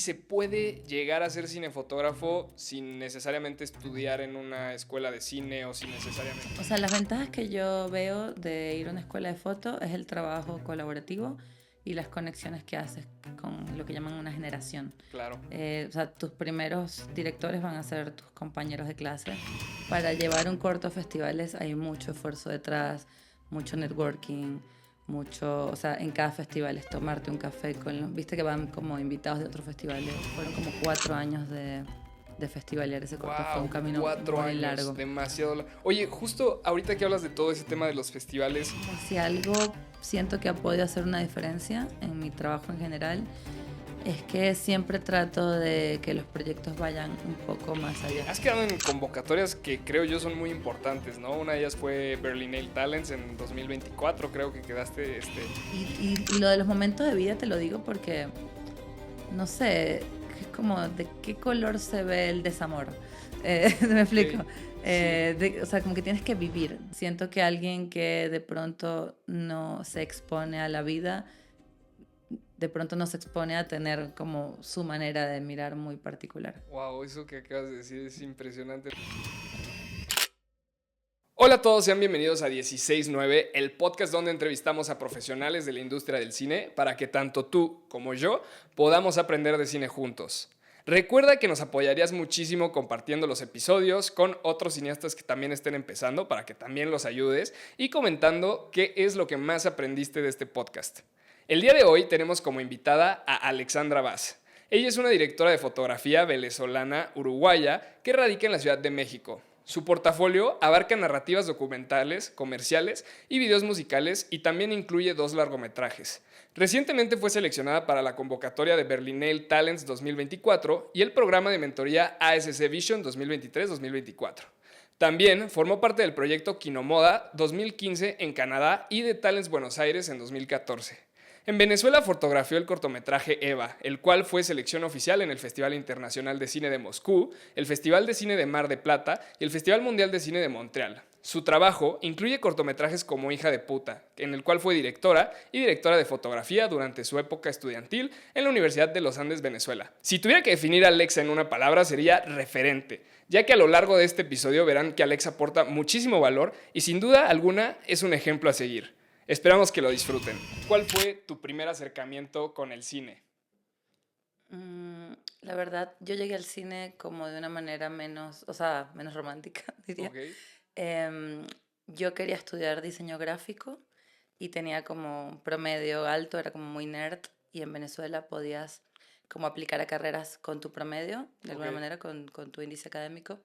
¿Se puede llegar a ser cinefotógrafo sin necesariamente estudiar en una escuela de cine o sin necesariamente? O sea, las ventajas que yo veo de ir a una escuela de foto es el trabajo colaborativo y las conexiones que haces con lo que llaman una generación. Claro. O sea, tus primeros directores van a ser tus compañeros de clase. Para llevar un corto a festivales hay mucho esfuerzo detrás, mucho networking, mucho, o sea, en cada festival es tomarte un café con los, viste que van como invitados de otros festivales. Fueron como 4 años de festivalear ese corto, fue un Wow, camino 4 años, muy largo. demasiado. Oye, justo ahorita que hablas de todo ese tema de los festivales, Como si algo siento que ha podido hacer una diferencia en mi trabajo en general, es que siempre trato de que los proyectos vayan un poco más allá. has quedado en convocatorias que creo yo son muy importantes, ¿no? Una de ellas fue Berlinale Talents en 2024, creo que quedaste. Y lo de los momentos de vida te lo digo porque, no sé, es como de qué color se ve el desamor. ¿Me explico? Ok, sí. O sea, como que tienes que vivir. Siento que alguien que de pronto no se expone a la vida, de pronto no se expone a tener como su manera de mirar muy particular. Wow, eso que acabas de decir es impresionante. Hola a todos, sean bienvenidos a 169, el podcast donde entrevistamos a profesionales de la industria del cine para que tanto tú como yo podamos aprender de cine juntos. Recuerda que nos apoyarías muchísimo compartiendo los episodios con otros cineastas que también estén empezando para que también los ayudes y comentando qué es lo que más aprendiste de este podcast. El día de hoy tenemos como invitada a Alexandra Vaz. Ella es una directora de fotografía venezolana uruguaya que radica en la Ciudad de México. Su portafolio abarca narrativas documentales, comerciales y videos musicales y también incluye 2 largometrajes. Recientemente fue seleccionada para la convocatoria de Berlinale Talents 2024 y el programa de mentoría ASC Vision 2023-2024. También formó parte del proyecto Kinomoda 2015 en Canadá y de Talents Buenos Aires en 2014. En Venezuela fotografió el cortometraje Eva, el cual fue selección oficial en el Festival Internacional de Cine de Moscú, el Festival de Cine de Mar de Plata y el Festival Mundial de Cine de Montreal. Su trabajo incluye cortometrajes como Hija de puta, en el cual fue directora y directora de fotografía durante su época estudiantil en la Universidad de los Andes, Venezuela. Si tuviera que definir a Alexa en una palabra sería referente, ya que a lo largo de este episodio verán que Alexa aporta muchísimo valor y sin duda alguna es un ejemplo a seguir. Esperamos que lo disfruten. ¿Cuál fue tu primer acercamiento con el cine? La verdad, yo llegué al cine como de una manera menos, o sea, menos romántica, diría. Ok, Em, yo quería estudiar diseño gráfico y tenía como un promedio alto, era como muy nerd, y en Venezuela podías como aplicar a carreras con tu promedio, de ok, alguna manera, con tu índice académico.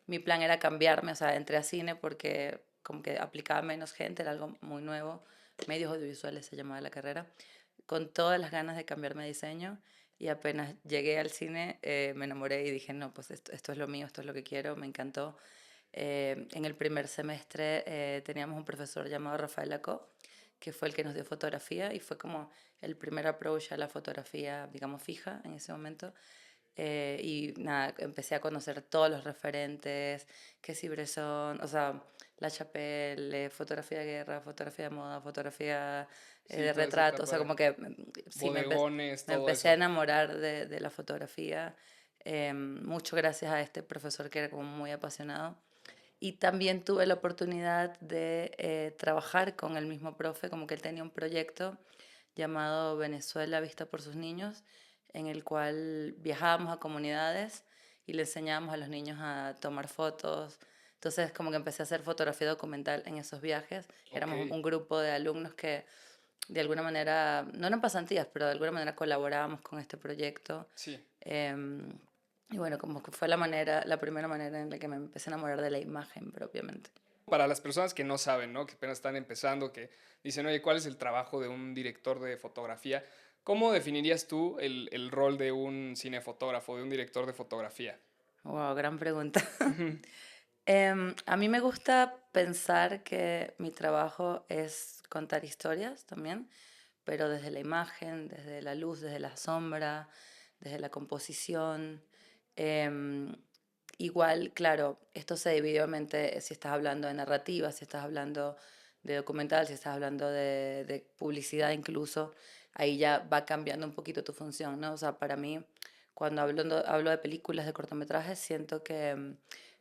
Mi plan era cambiarme, o sea, entré a cine porque como que aplicaba menos gente, era algo muy nuevo, medios audiovisuales se llamaba la carrera, con todas las ganas de cambiarme a diseño. Y apenas llegué al cine, me enamoré y dije, no, pues esto es lo mío, esto es lo que quiero, me encantó. En el primer semestre teníamos un profesor llamado Rafael Lacó, que fue el que nos dio fotografía y fue como el primer approach a la fotografía, digamos, fija en ese momento. Y nada, empecé a conocer todos los referentes, que si Bresson, o sea, La Chapelle, fotografía de guerra, fotografía de moda, fotografía sí, de toda esa retrato, o etapa sea, de como que sí, bodegones, me todo empecé a eso. enamorar de la fotografía, mucho gracias a este profesor que era como muy apasionado. Y también tuve la oportunidad de trabajar con el mismo profe, como que él tenía un proyecto llamado Venezuela Vista por sus niños, en el cual viajábamos a comunidades y le enseñábamos a los niños a tomar fotos. Entonces como que empecé a hacer fotografía documental en esos viajes. Ok, Éramos un grupo de alumnos que de alguna manera, no eran pasantías, pero de alguna manera colaborábamos con este proyecto. sí. Em, y bueno, como que fue la manera, la primera manera en la que me empecé a enamorar de la imagen propiamente. Para las personas que no saben, ¿no? Que apenas están empezando, que dicen, oye, ¿cuál es el trabajo de un director de fotografía? ¿Cómo definirías tú el rol de un cinefotógrafo, de un director de fotografía? Wow, gran pregunta. Ujú. A mí me gusta pensar que mi trabajo es contar historias también, pero desde la imagen, desde la luz, desde la sombra, desde la composición. Em, Igual, claro, esto se divide obviamente si estás hablando de narrativa, si estás hablando de documental, si estás hablando de publicidad incluso, ahí ya va cambiando un poquito tu función, ¿no? O sea, para mí, Cuando hablo de películas, de cortometrajes, siento que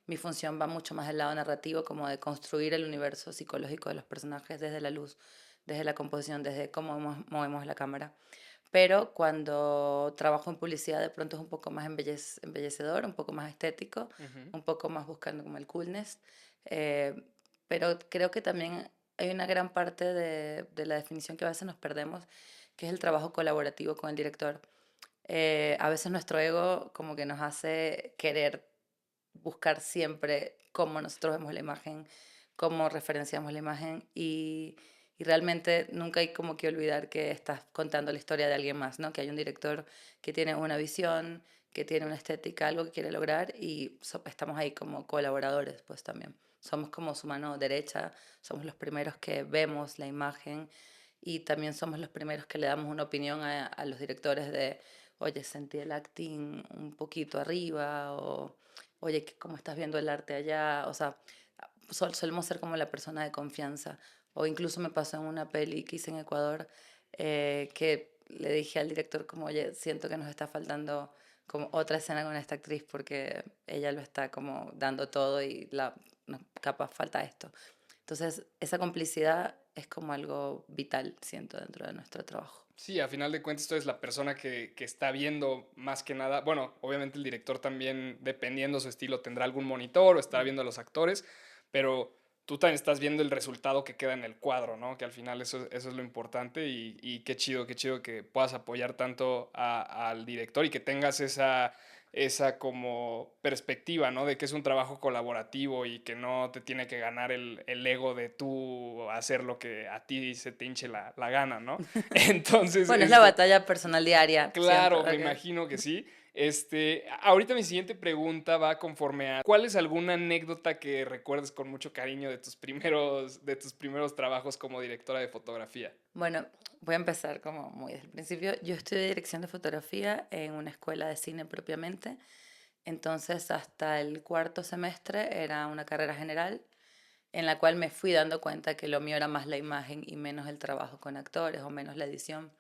mi función va mucho más del lado narrativo, como de construir el universo psicológico de los personajes desde la luz, desde la composición, desde cómo movemos la cámara. Pero cuando trabajo en publicidad, de pronto es un poco más embellecedor, un poco más estético, Ujú. un poco más buscando como el coolness. Eh, pero creo que también hay una gran parte de la definición que a veces nos perdemos, que es el trabajo colaborativo con el director. A veces nuestro ego como que nos hace querer buscar siempre cómo nosotros vemos la imagen, cómo referenciamos la imagen y realmente nunca hay como que olvidar que estás contando la historia de alguien más, ¿no? Que hay un director que tiene una visión, que tiene una estética, algo que quiere lograr y estamos ahí como colaboradores, pues también. Somos como su mano derecha, somos los primeros que vemos la imagen y también somos los primeros que le damos una opinión a los directores de, oye, sentí el acting un poquito arriba o oye, ¿cómo estás viendo el arte allá? O sea, solemos ser como la persona de confianza. O incluso me pasó en una peli que hice en Ecuador que le dije al director como, oye, siento que nos está faltando como otra escena con esta actriz porque ella lo está como dando todo y capaz falta esto. Entonces, esa complicidad es como algo vital, siento, dentro de nuestro trabajo. Sí, a final de cuentas, tú eres la persona que está viendo más que nada. Bueno, obviamente el director también, dependiendo su estilo, tendrá algún monitor o estará Mm. viendo a los actores, pero tú también estás viendo el resultado que queda en el cuadro, ¿no? Que al final eso es lo importante y qué chido que puedas apoyar tanto al director y que tengas esa como perspectiva, ¿no? De que es un trabajo colaborativo y que no te tiene que ganar el ego de tú hacer lo que a ti se te hinche la gana, ¿no? Entonces, Bueno, es la batalla personal diaria, siempre. claro, me imagino que sí. Ahorita mi siguiente pregunta va conforme a ¿cuál es alguna anécdota que recuerdes con mucho cariño de tus primeros trabajos como directora de fotografía? Bueno, voy a empezar como muy desde el principio. Yo estudié dirección de fotografía en una escuela de cine propiamente. Entonces, hasta el cuarto semestre era una carrera general en la cual me fui dando cuenta que lo mío era más la imagen y menos el trabajo con actores o menos la edición.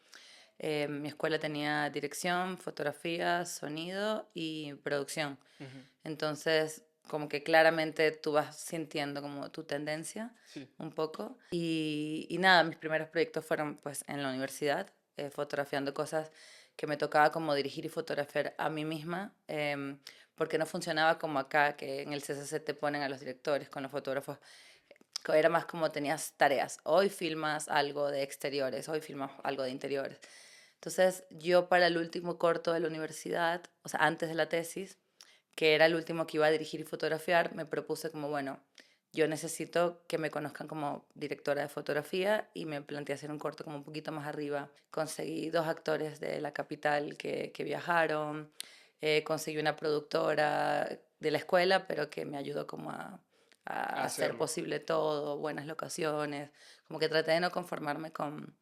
Mi escuela tenía dirección, fotografía, sonido y producción. Ujú. Entonces, como que claramente tú vas sintiendo como tu tendencia Sí. un poco. Y nada, mis primeros proyectos fueron pues en la universidad, fotografiando cosas que me tocaba como dirigir y fotografiar a mí misma, porque no funcionaba como acá, que en el CCC te ponen a los directores con los fotógrafos. Era más como tenías tareas. Hoy filmas algo de exteriores, hoy filmas algo de interiores. Entonces, yo para el último corto de la universidad, o sea, antes de la tesis, que era el último que iba a dirigir y fotografiar, me propuse como, bueno, yo necesito que me conozcan como directora de fotografía y me planteé hacer un corto como un poquito más arriba. Conseguí dos actores de la capital que viajaron, conseguí una productora de la escuela, pero que me ayudó como a hacer Hacerlo. posible todo, buenas locaciones, como que traté de no conformarme con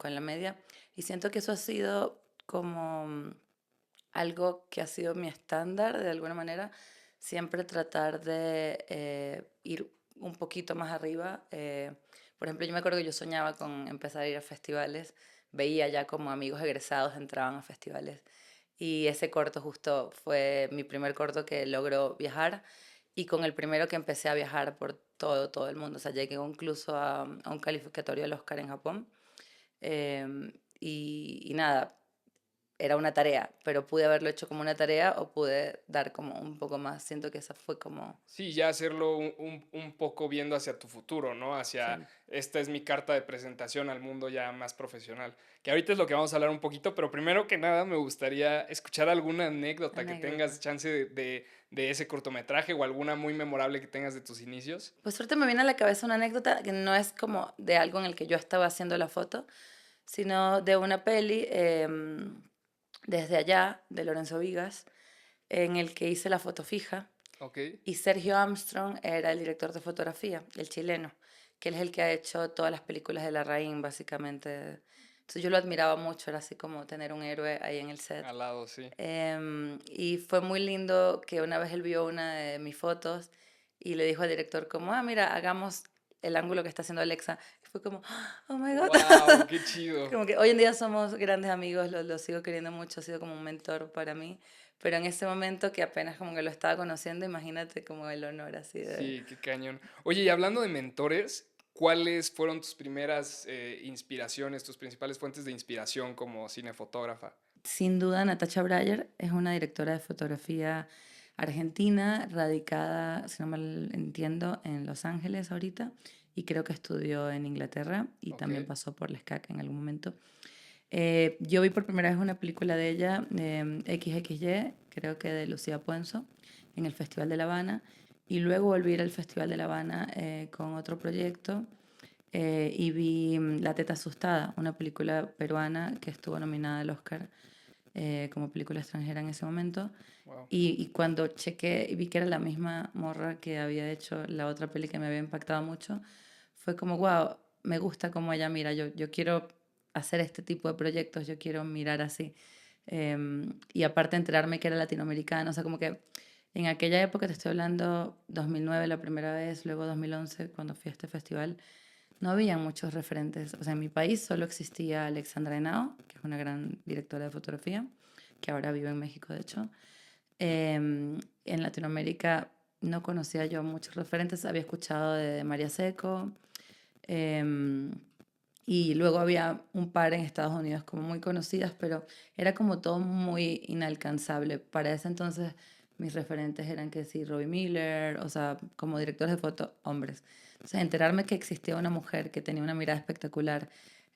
la media. Y siento que eso ha sido como algo que ha sido mi estándar de alguna manera, siempre tratar de ir un poquito más arriba. Por ejemplo, yo me acuerdo que yo soñaba con empezar a ir a festivales, veía ya como amigos egresados entraban a festivales y ese corto justo fue mi primer corto que logró viajar y con el primero que empecé a viajar por todo el mundo. O sea, llegué incluso a un calificatorio del Oscar en Japón. Y nada, era una tarea, pero pude haberlo hecho como una tarea o pude dar como un poco más. Siento que esa fue como, Sí, ya hacerlo un poco viendo hacia tu futuro, ¿no? Hacia, sí, esta es mi carta de presentación al mundo ya más profesional. Que ahorita es lo que vamos a hablar un poquito, pero primero que nada me gustaría escuchar alguna anécdota que tengas anécdota. chance de ese cortometraje o alguna muy memorable que tengas de tus inicios. Pues ahorita me viene a la cabeza una anécdota que no es como de algo en el que yo estaba haciendo la foto, sino de una peli desde allá, de Lorenzo Vigas, en el que hice la foto fija. Ok. Y Sergio Armstrong era el director de fotografía, el chileno, que él es el que ha hecho todas las películas de Larraín, básicamente. Entonces yo lo admiraba mucho, era así como tener un héroe ahí en el set. Al lado, sí. Y fue muy lindo que una vez él vio una de mis fotos y le dijo al director como, ah, mira, hagamos el ángulo que está haciendo Alexa. fue como, oh my God. ¡Wow! ¡Qué chido! Como que hoy en día somos grandes amigos, lo sigo queriendo mucho, ha sido como un mentor para mí. Pero en ese momento que apenas como que lo estaba conociendo, imagínate como el honor así de... Sí, qué cañón. Oye, y hablando de mentores, ¿cuáles fueron tus primeras inspiraciones, tus principales fuentes de inspiración como cinefotógrafa? Sin duda, Natasha Breyer es una directora de fotografía argentina, radicada, si no mal entiendo, en Los Ángeles ahorita, y creo que estudió en Inglaterra y Ok, también pasó por la SCAC en algún momento. Yo vi por primera vez una película de ella, XXY, creo que de Lucía Puenzo, en el Festival de La Habana, y luego volví a ir al Festival de La Habana con otro proyecto y vi La Teta Asustada, una película peruana que estuvo nominada al Oscar como película extranjera en ese momento. wow. Y cuando chequé y vi que era la misma morra que había hecho la otra peli que me había impactado mucho, fue como, wow, me gusta cómo ella mira, yo quiero hacer este tipo de proyectos, yo quiero mirar así. Y aparte enterarme que era latinoamericana, o sea, como que en aquella época, te estoy hablando 2009 la primera vez, luego 2011 cuando fui a este festival, no había muchos referentes. O sea, en mi país solo existía Alexandra Henao, que es una gran directora de fotografía, que ahora vive en México, de hecho. En Latinoamérica no conocía yo muchos referentes, había escuchado de María Seco, em, y luego había un par en Estados Unidos como muy conocidas, pero era como todo muy inalcanzable. Para ese entonces mis referentes eran que sí, Robbie Miller, o sea, como directores de foto, hombres. O sea, enterarme que existía una mujer que tenía una mirada espectacular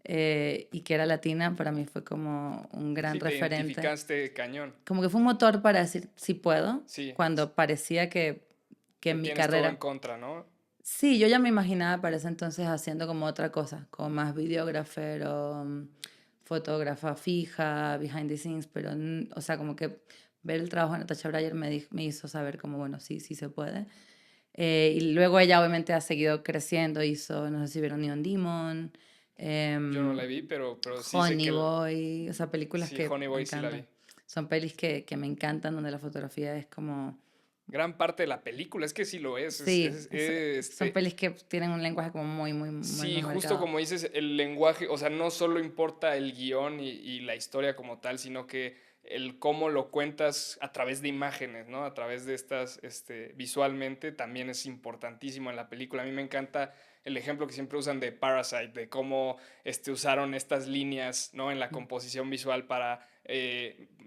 y que era latina, para mí fue como un gran Sí, te referente. identificaste cañón. Como que fue un motor para decir, sí puedo, Sí, cuando parecía que que mi tienes todo en carrera... contra, ¿no? Sí, yo ya me imaginaba para ese entonces haciendo como otra cosa, como más videógrafer o fotógrafa fija, behind the scenes, pero, o sea, como que ver el trabajo de Natasha Breyer me hizo saber como, bueno, sí, sí se puede. Y luego ella obviamente ha seguido creciendo, hizo, no sé si vieron Neon Demon, Yo no em, la vi, pero sí sé Honey que... Boy, o sea, películas Sí, que Honey me Boy sí la vi. encantan. Son pelis que me encantan, donde la fotografía es como... Gran parte de la película, es que sí lo es. Sí, son pelis que tienen un lenguaje como muy, muy, muy, Sí, muy justo marcado. como dices, el lenguaje, o sea, no solo importa el guión y la historia como tal, sino que el cómo lo cuentas a través de imágenes, ¿no? A través de estas, visualmente, también es importantísimo en la película. A mí me encanta el ejemplo que siempre usan de Parasite, de cómo usaron estas líneas, ¿no? En la composición visual para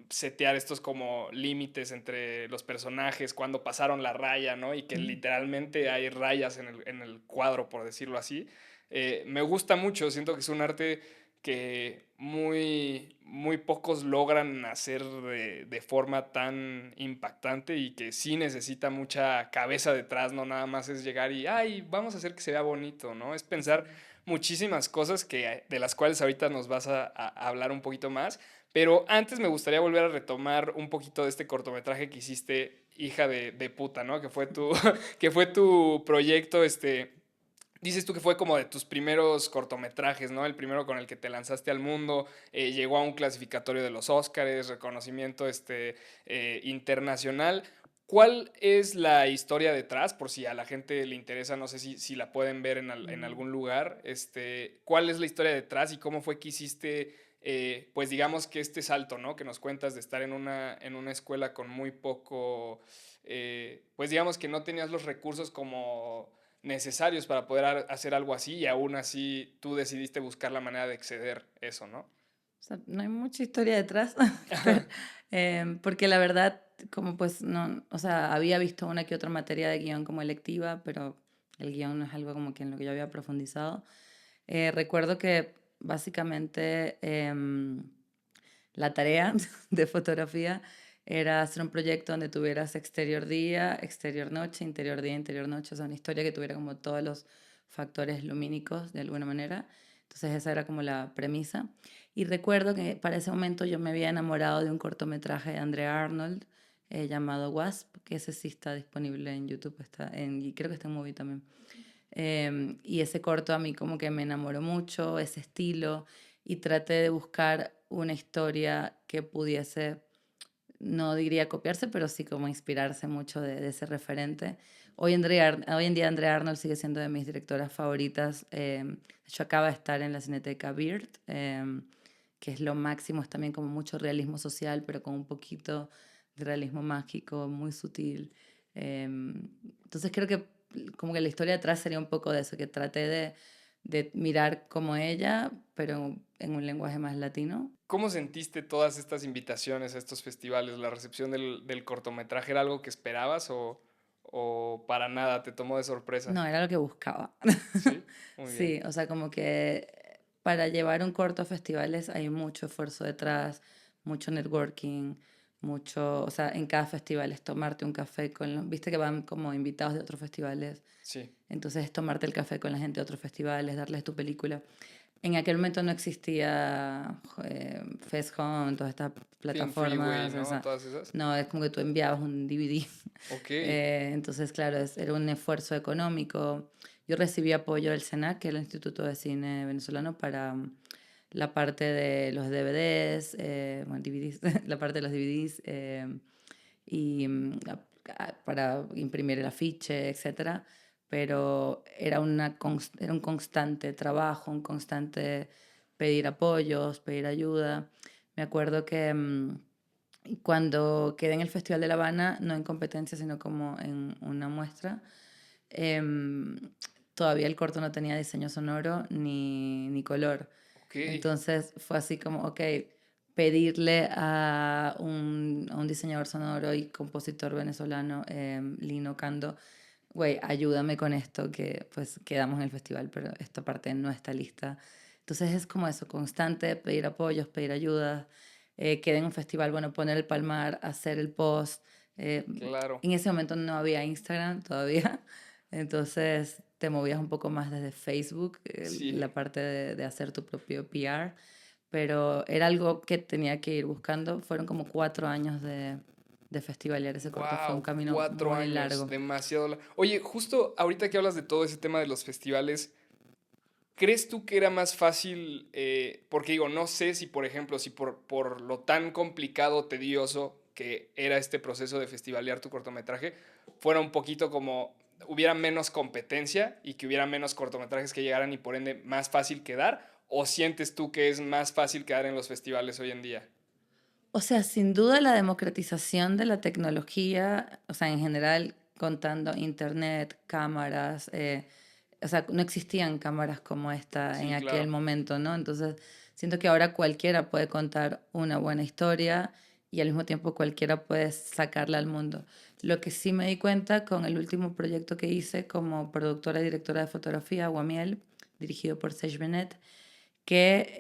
setear estos como límites entre los personajes, cuando pasaron la raya, ¿no? Y que Mm. literalmente hay rayas en el cuadro, por decirlo así. Me gusta mucho, siento que es un arte que muy pocos logran hacer de forma tan impactante y que sí necesita mucha cabeza detrás, no nada más es llegar y, ay, vamos a hacer que se vea bonito, ¿no? Es pensar muchísimas cosas de las cuales ahorita nos vas a hablar un poquito más, pero antes me gustaría volver a retomar un poquito de este cortometraje que hiciste, Hija de puta, ¿no? Que fue tu, que fue tu proyecto, dices tú que fue como de tus primeros cortometrajes, ¿no? El primero con el que te lanzaste al mundo, llegó a un clasificatorio de los Óscares, reconocimiento internacional. ¿Cuál es la historia detrás? Por si a la gente le interesa, no sé si la pueden ver en Mm. algún lugar. ¿Cuál es la historia detrás y cómo fue que hiciste, pues digamos que este salto, ¿no? Que nos cuentas de estar en una escuela con muy poco, pues digamos que no tenías los recursos como necesarios para poder hacer algo así y aún así tú decidiste buscar la manera de exceder eso, ¿no? O sea, no hay mucha historia detrás, pero, porque la verdad, como pues no, o sea, había visto una que otra materia de guión como electiva, pero el guión no es algo como que en lo que yo había profundizado. Recuerdo que básicamente la tarea de fotografía era hacer un proyecto donde tuvieras exterior día, exterior noche, interior día, interior noche, o sea, una historia que tuviera como todos los factores lumínicos de alguna manera. Entonces esa era como la premisa. Y recuerdo que para ese momento yo me había enamorado de un cortometraje de Andrea Arnold llamado Wasp, que ese sí está disponible en YouTube, y creo que está en Movie también. Y ese corto a mí como que me enamoró mucho, ese estilo, y traté de buscar una historia que pudiese no diría copiarse, pero sí como inspirarse mucho de ese referente. Hoy en día Andrea Arnold sigue siendo de mis directoras favoritas. De hecho, acaba de estar en la Cineteca Beard, que es lo máximo, es también como mucho realismo social, pero con un poquito de realismo mágico, muy sutil. Entonces creo que como que la historia atrás sería un poco de eso, que traté de mirar como ella, pero en un lenguaje más latino. ¿Cómo sentiste todas estas invitaciones a estos festivales? ¿La recepción del cortometraje era algo que esperabas o para nada te tomó de sorpresa? No, era lo que buscaba. Sí, muy bien. Sí, o sea, como que para llevar un corto a festivales hay mucho esfuerzo detrás, mucho networking, mucho, o sea, en cada festival es tomarte un café con los, viste que van como invitados de otros festivales, Sí, entonces es tomarte el café con la gente de otros festivales, darles tu película. En aquel momento no existía FestHome, todas estas Film Freeway, plataformas, o ¿no? sea, Todas esas. no, es como que tú enviabas un DVD. Ok, Entonces, claro, era un esfuerzo económico. Yo recibí apoyo del SENAC, que es el Instituto de Cine Venezolano, para la parte de los DVDs, bueno, DVDs, la parte de los DVDs, y para imprimir el afiche, etcétera. Pero era un constante trabajo, un constante pedir apoyos, pedir ayuda. Me acuerdo que cuando quedé en el Festival de La Habana, no en competencia, sino como en una muestra, em, todavía el corto no tenía diseño sonoro ni color. ok. Entonces fue así como, ok, pedirle a un diseñador sonoro y compositor venezolano, Lino Cando, güey, ayúdame con esto, que pues quedamos en el festival, pero esta parte no está lista. Entonces es como eso, constante, pedir apoyos, pedir ayudas, quedé en un festival, bueno, poner el palmar, hacer el post. eh, Claro, en ese momento no había Instagram todavía, entonces te movías un poco más desde Facebook, sí. la parte de hacer tu propio PR, pero era algo que tenía que ir buscando. Fueron como 4 años de festivalear ese corto, fue un Wow, camino 4 años, largo. demasiado. Oye, justo ahorita que hablas de todo ese tema de los festivales, ¿crees tú que era más fácil? Porque digo, no sé si, por ejemplo, si por lo tan complicado, tedioso que era este proceso de festivalear tu cortometraje, fuera un poquito como hubiera menos competencia y que hubiera menos cortometrajes que llegaran y por ende más fácil quedar, o sientes tú que es más fácil quedar en los festivales hoy en día? O sea, sin duda la democratización de la tecnología, o sea, en general, contando internet, cámaras, o sea, no existían cámaras como esta en Sí, aquel claro. momento, ¿no? Entonces, siento que ahora cualquiera puede contar una buena historia y al mismo tiempo cualquiera puede sacarla al mundo. Lo que sí me di cuenta con el último proyecto que hice como productora y directora de fotografía, Guamiel, dirigido por Sage Bennett, que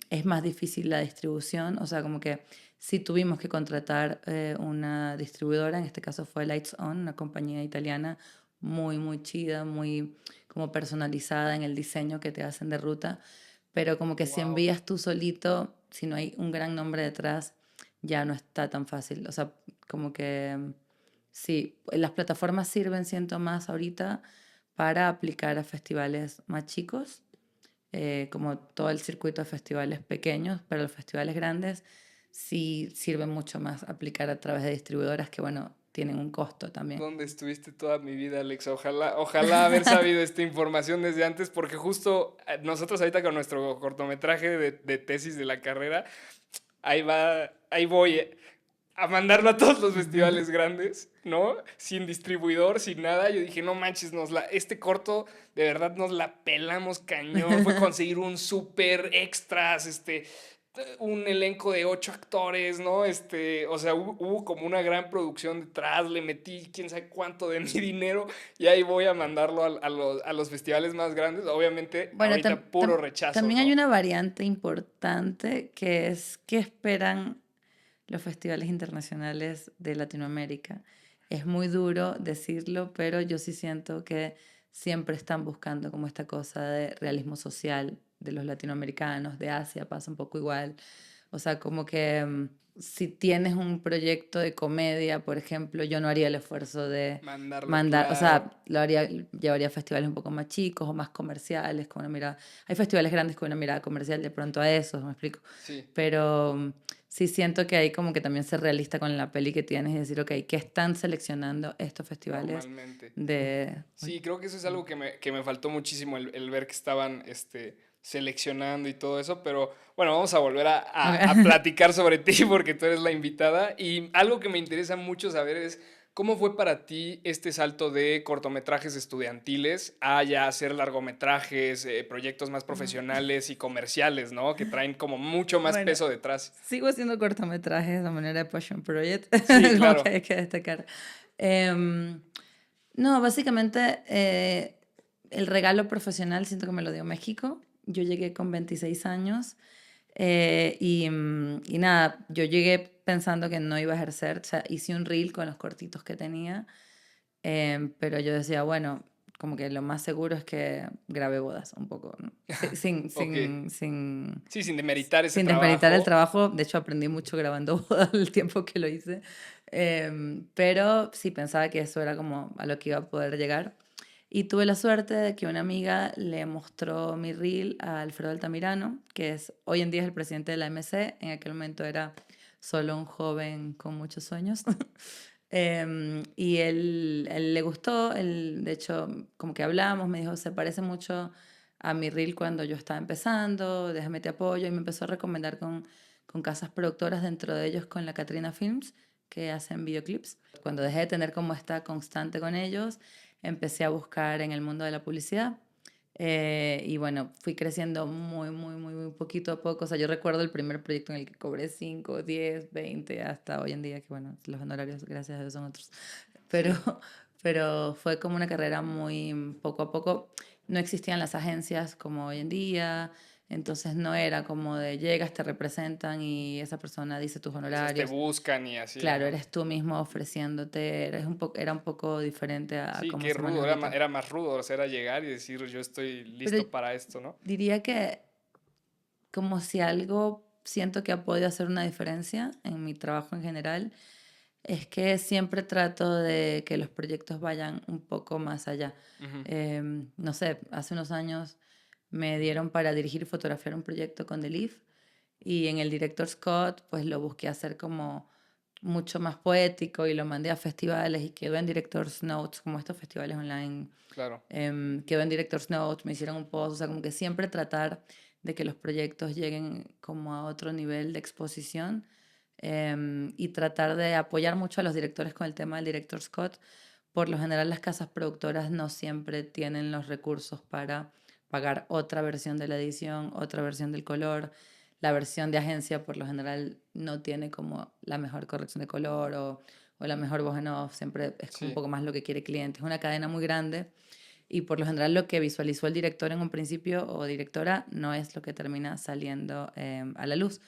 es más difícil la distribución, o sea, como que sí tuvimos que contratar una distribuidora, en este caso fue Lights On, una compañía italiana muy, muy chida, muy como personalizada en el diseño que te hacen de ruta, pero como que si Wow. envías tú solito, si no hay un gran nombre detrás, ya no está tan fácil, o sea, como que sí, las plataformas sirven, siento más ahorita para aplicar a festivales más chicos, como todo el circuito de festivales pequeños, pero los festivales grandes sí sirve mucho más aplicar a través de distribuidoras que, bueno, tienen un costo también. ¿Dónde estuviste toda mi vida, Alex? Ojalá haber sabido esta información desde antes, porque justo nosotros ahorita con nuestro cortometraje de tesis de la carrera, ahí voy a mandarlo a todos los festivales grandes, ¿no? Sin distribuidor, sin nada. Yo dije, no manches, este corto de verdad nos la pelamos cañón. Fue conseguir un súper extras, un elenco de 8 actores, ¿no? O sea, hubo como una gran producción detrás, le metí quién sabe cuánto de mi dinero y ahí voy a mandarlo a los festivales más grandes. Obviamente, Bueno, ahorita puro rechazo, también hay ¿no? una variante importante que es qué esperan los festivales internacionales de Latinoamérica. Es muy duro decirlo, pero yo sí siento que siempre están buscando como esta cosa de realismo social de los latinoamericanos, de Asia pasa un poco igual. O sea, como que si tienes un proyecto de comedia, por ejemplo, yo no haría el esfuerzo de Mandarlo, mandar, o claro. sea, llevaría a festivales un poco más chicos o más comerciales, con una mirada. Hay festivales grandes con una mirada comercial de pronto a esos, me explico. Sí. Pero sí siento que hay como que también ser realista con la peli que tienes y decir, ok, ¿qué están seleccionando estos festivales Normalmente. de... Sí, creo que eso es algo que me faltó muchísimo, el ver que estaban seleccionando y todo eso, pero bueno, vamos a volver a Ok. platicar sobre ti porque tú eres la invitada y algo que me interesa mucho saber es cómo fue para ti este salto de cortometrajes estudiantiles a ya hacer largometrajes, proyectos más Ujú. profesionales y comerciales, ¿no? Que traen como mucho más Bueno, peso detrás. sigo haciendo cortometrajes de manera de Passion Project, Sí, como que claro. hay que destacar. Em, no, básicamente el regalo profesional siento que me lo dio México. Yo llegué con 26 años y nada, yo llegué pensando que no iba a ejercer, o sea, hice un reel con los cortitos que tenía, pero yo decía, bueno, como que lo más seguro es que grabé bodas un poco, ¿no? Ok. Sin, Sí, sin demeritar ese sin desmeritar el trabajo. trabajo. De hecho, aprendí mucho grabando bodas el tiempo que lo hice. Pero sí pensaba que eso era como a lo que iba a poder llegar. Y tuve la suerte de que una amiga le mostró mi reel a Alfredo Altamirano, que es hoy en día es el presidente de la MC. En aquel momento era solo un joven con muchos sueños. Y él le gustó, él, de hecho, como que hablamos, me dijo, se parece mucho a mi reel cuando yo estaba empezando, déjame te apoyo, y me empezó a recomendar con casas productoras, dentro de ellos con la Catrina Films, que hacen videoclips. Cuando dejé de tener como esta constante con ellos, empecé a buscar en el mundo de la publicidad. Y bueno, fui creciendo muy poquito a poco. O sea, yo recuerdo el primer proyecto en el que cobré 5 10 20 hasta hoy en día, que bueno, los honorarios, gracias a Dios, son otros. Pero, Sí. pero fue como una carrera muy poco a poco. No existían las agencias como hoy en día, entonces no era como de llegas, te representan y esa persona dice tus A veces te honorarios. buscan y así, Claro, ajá. eres tú mismo ofreciéndote, era un poco diferente a Sí, cómo qué se maneja rudo, ahorita. era más rudo, o sea, era llegar y decir yo estoy Pero listo para esto, ¿no? diría que como si algo siento que ha podido hacer una diferencia en mi trabajo en general, es que siempre trato de que los proyectos vayan un poco más allá. Ujú. No sé, hace unos años me dieron para dirigir y fotografiar un proyecto con The Leaf y en el director Scott pues lo busqué hacer como mucho más poético y lo mandé a festivales y quedó en Director's Notes, como estos festivales online. Claro. Quedó en Director's Notes, me hicieron un post, o sea, como que siempre tratar de que los proyectos lleguen como a otro nivel de exposición, y tratar de apoyar mucho a los directores con el tema del director Scott. Por lo general las casas productoras no siempre tienen los recursos para pagar otra versión de la edición, otra versión del color. La versión de agencia por lo general no tiene como la mejor corrección de color o la mejor voz en off, siempre es como un Sí. poco más lo que quiere el cliente. Es una cadena muy grande y por lo general lo que visualizó el director en un principio o directora no es lo que termina saliendo a la luz.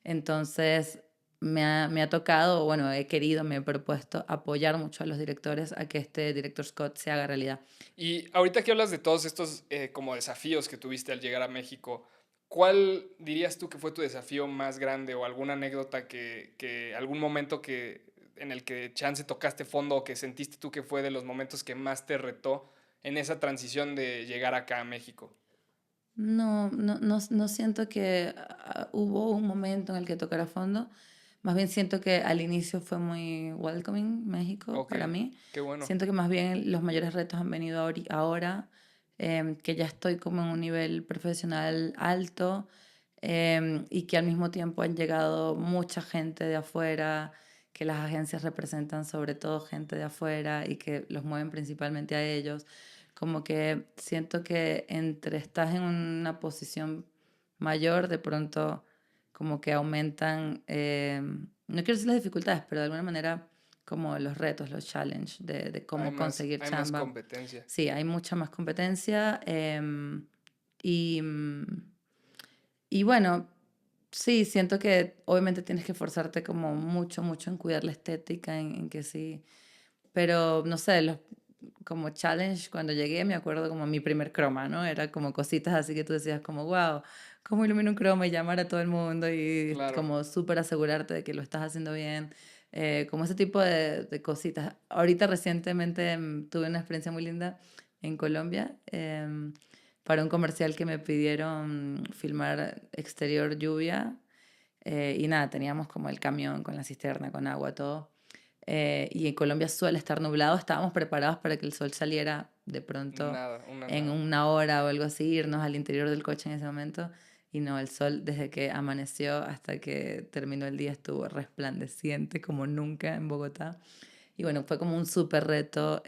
Entonces me ha tocado, bueno, he querido, me he propuesto apoyar mucho a los directores a que este director Scott se haga realidad. Y ahorita que hablas de todos estos como desafíos que tuviste al llegar a México, ¿cuál dirías tú que fue tu desafío más grande o alguna anécdota algún momento en el que chance tocaste fondo o que sentiste tú que fue de los momentos que más te retó en esa transición de llegar acá a México? No siento que hubo un momento en el que tocara fondo. Más bien siento que al inicio fue muy welcoming México Ok, para mí. qué bueno. Siento que más bien los mayores retos han venido ahora, que ya estoy como en un nivel profesional alto, y que al mismo tiempo han llegado mucha gente de afuera, que las agencias representan sobre todo gente de afuera y que los mueven principalmente a ellos. Como que siento que entre estás en una posición mayor, de pronto como que aumentan, no quiero decir las dificultades, pero de alguna manera como los retos, los challenges de cómo conseguir Hay más chamba. competencia. Sí, hay mucha más competencia, y, y bueno, sí, siento que obviamente tienes que esforzarte como mucho en cuidar la estética, en que sí, pero no sé, como challenge cuando llegué me acuerdo como mi primer croma, ¿no? Era como cositas así que tú decías como, wow, ¿cómo ilumino un croma y llamar a todo el mundo y Claro. como súper asegurarte de que lo estás haciendo bien? Como ese tipo de cositas. Ahorita recientemente tuve una experiencia muy linda en Colombia, para un comercial que me pidieron filmar exterior lluvia. Y nada, teníamos como el camión con la cisterna, con agua, todo. Y en Colombia suele estar nublado, estábamos preparados para que el sol saliera de pronto Nada, una en nada. una hora o algo así, irnos al interior del coche en ese momento. Y no, el sol desde que amaneció hasta que terminó el día estuvo resplandeciente como nunca en Bogotá. Y bueno, fue como un súper reto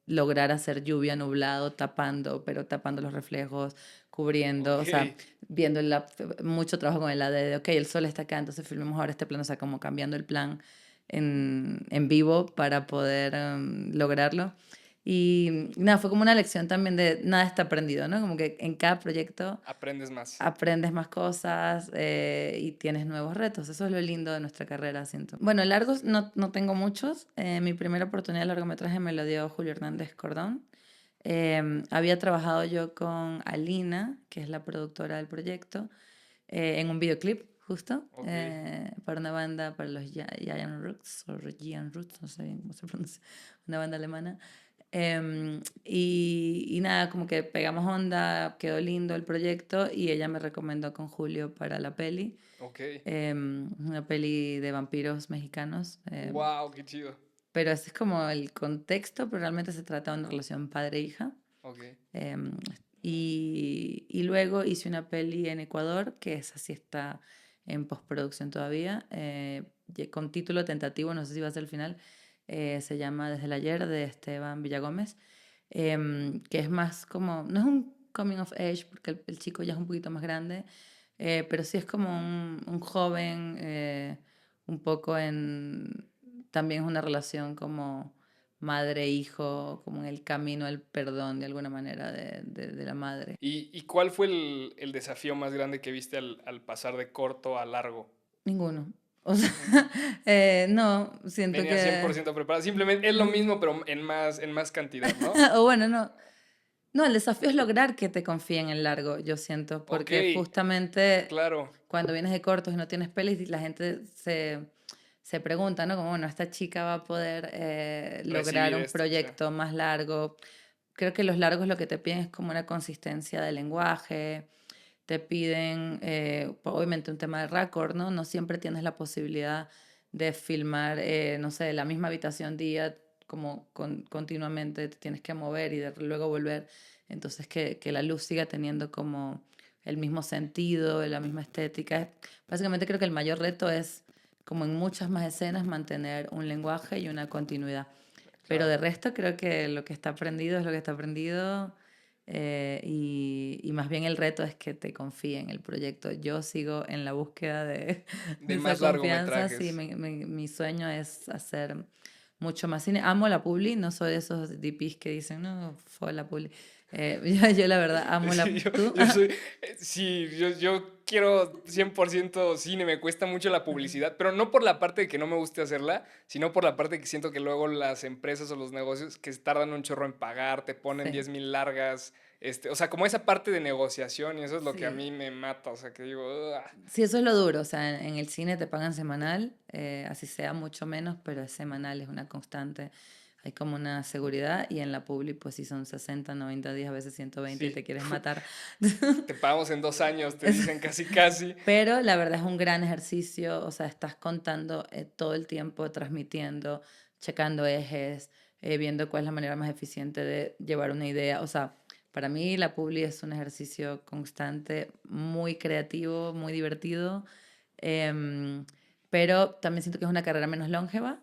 lograr hacer lluvia, nublado, tapando, pero tapando los reflejos, cubriendo, o Ok. sea, viendo mucho trabajo con el AD de, ok, el sol está acá, entonces filmemos ahora este plano, o sea, como cambiando el plan en vivo para poder lograrlo. Y nada, fue como una lección también de nada está aprendido, ¿no? Como que en cada proyecto Aprendes más. aprendes más cosas y tienes nuevos retos. Eso es lo lindo de nuestra carrera, siento. Bueno, largos no tengo muchos. Mi primera oportunidad de largometraje me lo dio Julio Hernández Cordón. Había trabajado yo con Alina, que es la productora del proyecto, en un videoclip justo, Ok. para una banda, para los Giant Roots, o Giant Roots, no sé bien cómo se pronuncia, una banda alemana. Y nada, como que pegamos onda, quedó lindo el proyecto y ella me recomendó con Julio para la peli. Ok. Una peli de vampiros mexicanos. Wow, qué chido. Pero ese es como el contexto, pero realmente se trata de una relación padre-hija. Ok. Em, y luego hice una peli en Ecuador, que esa sí está en postproducción todavía, con título tentativo, no sé si va a ser el final, se llama Desde el ayer, de Esteban Villagómez, que es más como, no es un coming of age, porque el chico ya es un poquito más grande, pero sí es como un joven, un poco también es una relación como madre-hijo, como en el camino al perdón de alguna manera de la madre. ¿Y cuál fue el desafío más grande que viste al pasar de corto a largo? Ninguno. O sea, no, siento Venía cien por que... ciento preparado. Simplemente es lo mismo, pero en más cantidad, ¿no? O bueno, no. No, el desafío es lograr que te confíen en largo, yo siento, Ok, porque justamente claro. cuando vienes de cortos y no tienes pelis, la gente se pregunta, ¿no? Como, bueno, esta chica va a poder lograr Recibir un esto, sí. proyecto más largo. Creo que los largos lo que te piden es como una consistencia de lenguaje, te piden, obviamente, un tema de récord, ¿no? No siempre tienes la posibilidad de filmar, no sé, la misma habitación día, como continuamente te tienes que mover y luego volver. Entonces, que la luz siga teniendo como el mismo sentido, la misma estética. Básicamente creo que el mayor reto es, como en muchas más escenas, mantener un lenguaje y una continuidad. Pero Claro. de resto creo que lo que está aprendido es lo que está aprendido y más bien el reto es que te confíe en el proyecto. Yo sigo en la búsqueda de De esa más confianza. Sí, largometrajes. mi sueño es hacer mucho más cine. Amo la publi, no soy de esos DPs que dicen, no, fue la publi. Yo la verdad amo la... Sí, ¿Tú? yo soy, sí, yo quiero 100% cine, me cuesta mucho la publicidad, pero no por la parte de que no me guste hacerla, sino por la parte de que siento que luego las empresas o los negocios que tardan un chorro en pagar, te ponen Sí, 10,000 largas, o sea, como esa parte de negociación y eso es lo que a mí sí. me mata, o sea, que digo, "Ugh". Sí, eso es lo duro. O sea, en el cine te pagan semanal, así sea mucho menos, pero es semanal, es una constante. Hay como una seguridad y en la publi, pues si son 60, 90 días, a veces 120 y Sí, te quieres matar. te pagamos en 2 años, te Es- dicen casi casi. Pero la verdad es un gran ejercicio, o sea, estás contando todo el tiempo, transmitiendo, checando ejes, viendo cuál es la manera más eficiente de llevar una idea. O sea, para mí la publi es un ejercicio constante, muy creativo, muy divertido, em, pero también siento que es una carrera menos longeva,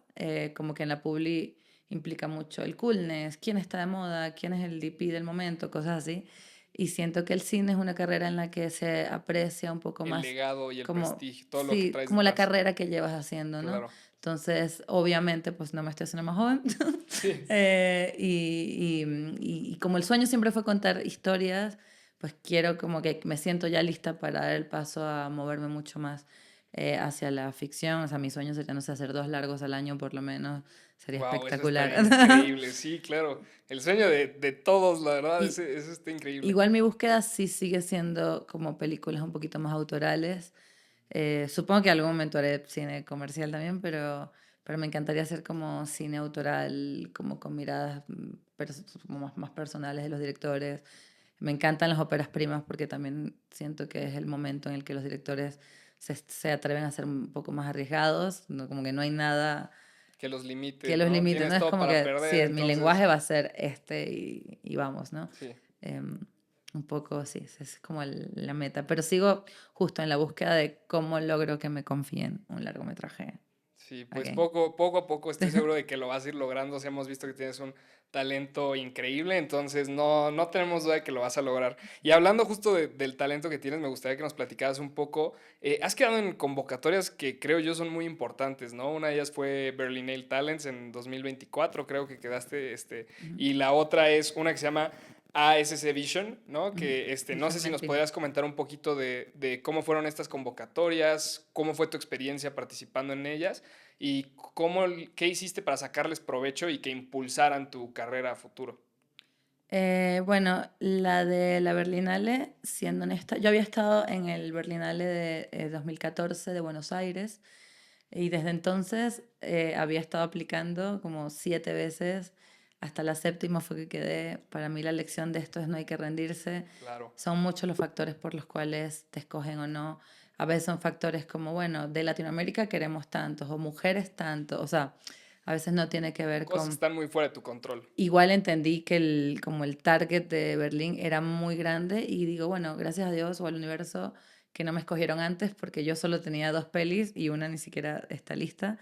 como que en la publi implica mucho el coolness, quién está de moda, quién es el DP del momento, cosas así. Y siento que el cine es una carrera en la que se aprecia un poco El más legado y el como, prestigio, todo lo que sí, traes como la detrás. carrera que llevas haciendo, ¿no? Claro. Entonces, obviamente, pues no me estoy haciendo más joven. Sí. Y como el sueño siempre fue contar historias, pues quiero como que me siento ya lista para dar el paso a moverme mucho más hacia la ficción. O sea, mi sueño sería, no sé, hacer 2 largos al año por lo menos. Sería Wow, eso espectacular. estaría increíble, sí, claro. El sueño de todos, la verdad, Y, eso está increíble. igual mi búsqueda sí sigue siendo como películas un poquito más autorales. Supongo que en algún momento haré cine comercial también, pero me encantaría hacer como cine autoral, como con miradas como más personales de los directores. Me encantan las óperas primas porque también siento que es el momento en el que los directores se atreven a ser un poco más arriesgados, ¿no? Como que no hay nada Que los limite, que los ¿no? limite, no Tienes es todo como para que, perder, sí, mi entonces, lenguaje va a ser y vamos, ¿no? sí. Em, un poco, sí, esa es como la meta, pero sigo justo en la búsqueda de cómo logro que me confíen un largometraje. Sí, pues Ok. poco a poco estoy seguro de que lo vas a ir logrando. O sea, hemos visto que tienes un talento increíble, entonces no tenemos duda de que lo vas a lograr. Y hablando justo del talento que tienes, me gustaría que nos platicaras un poco. Has quedado en convocatorias que creo yo son muy importantes, ¿no? Una de ellas fue Berlinale Talents en 2024, creo que quedaste, Ujú, y la otra es una que se llama ASC Vision, ¿no? ujú. Que no sé Vision si nos 21. podrías comentar un poquito de cómo fueron estas convocatorias, cómo fue tu experiencia participando en ellas y qué hiciste para sacarles provecho y que impulsaran tu carrera a futuro. Bueno, la de la Berlinale, siendo honesta, yo había estado en el Berlinale de 2014 de Buenos Aires y desde entonces había estado aplicando como 7 veces, hasta la séptima fue que quedé. Para mí la lección de esto es no hay que rendirse. Claro. Son muchos los factores por los cuales te escogen o no. A veces son factores como, bueno, de Latinoamérica queremos tantos o mujeres tanto. O sea, a veces no tiene que ver Cosas que con... están muy fuera de tu control. Igual entendí que como el target de Berlín era muy grande y digo, bueno, gracias a Dios o al universo que no me escogieron antes porque yo solo tenía 2 pelis y una ni siquiera está lista.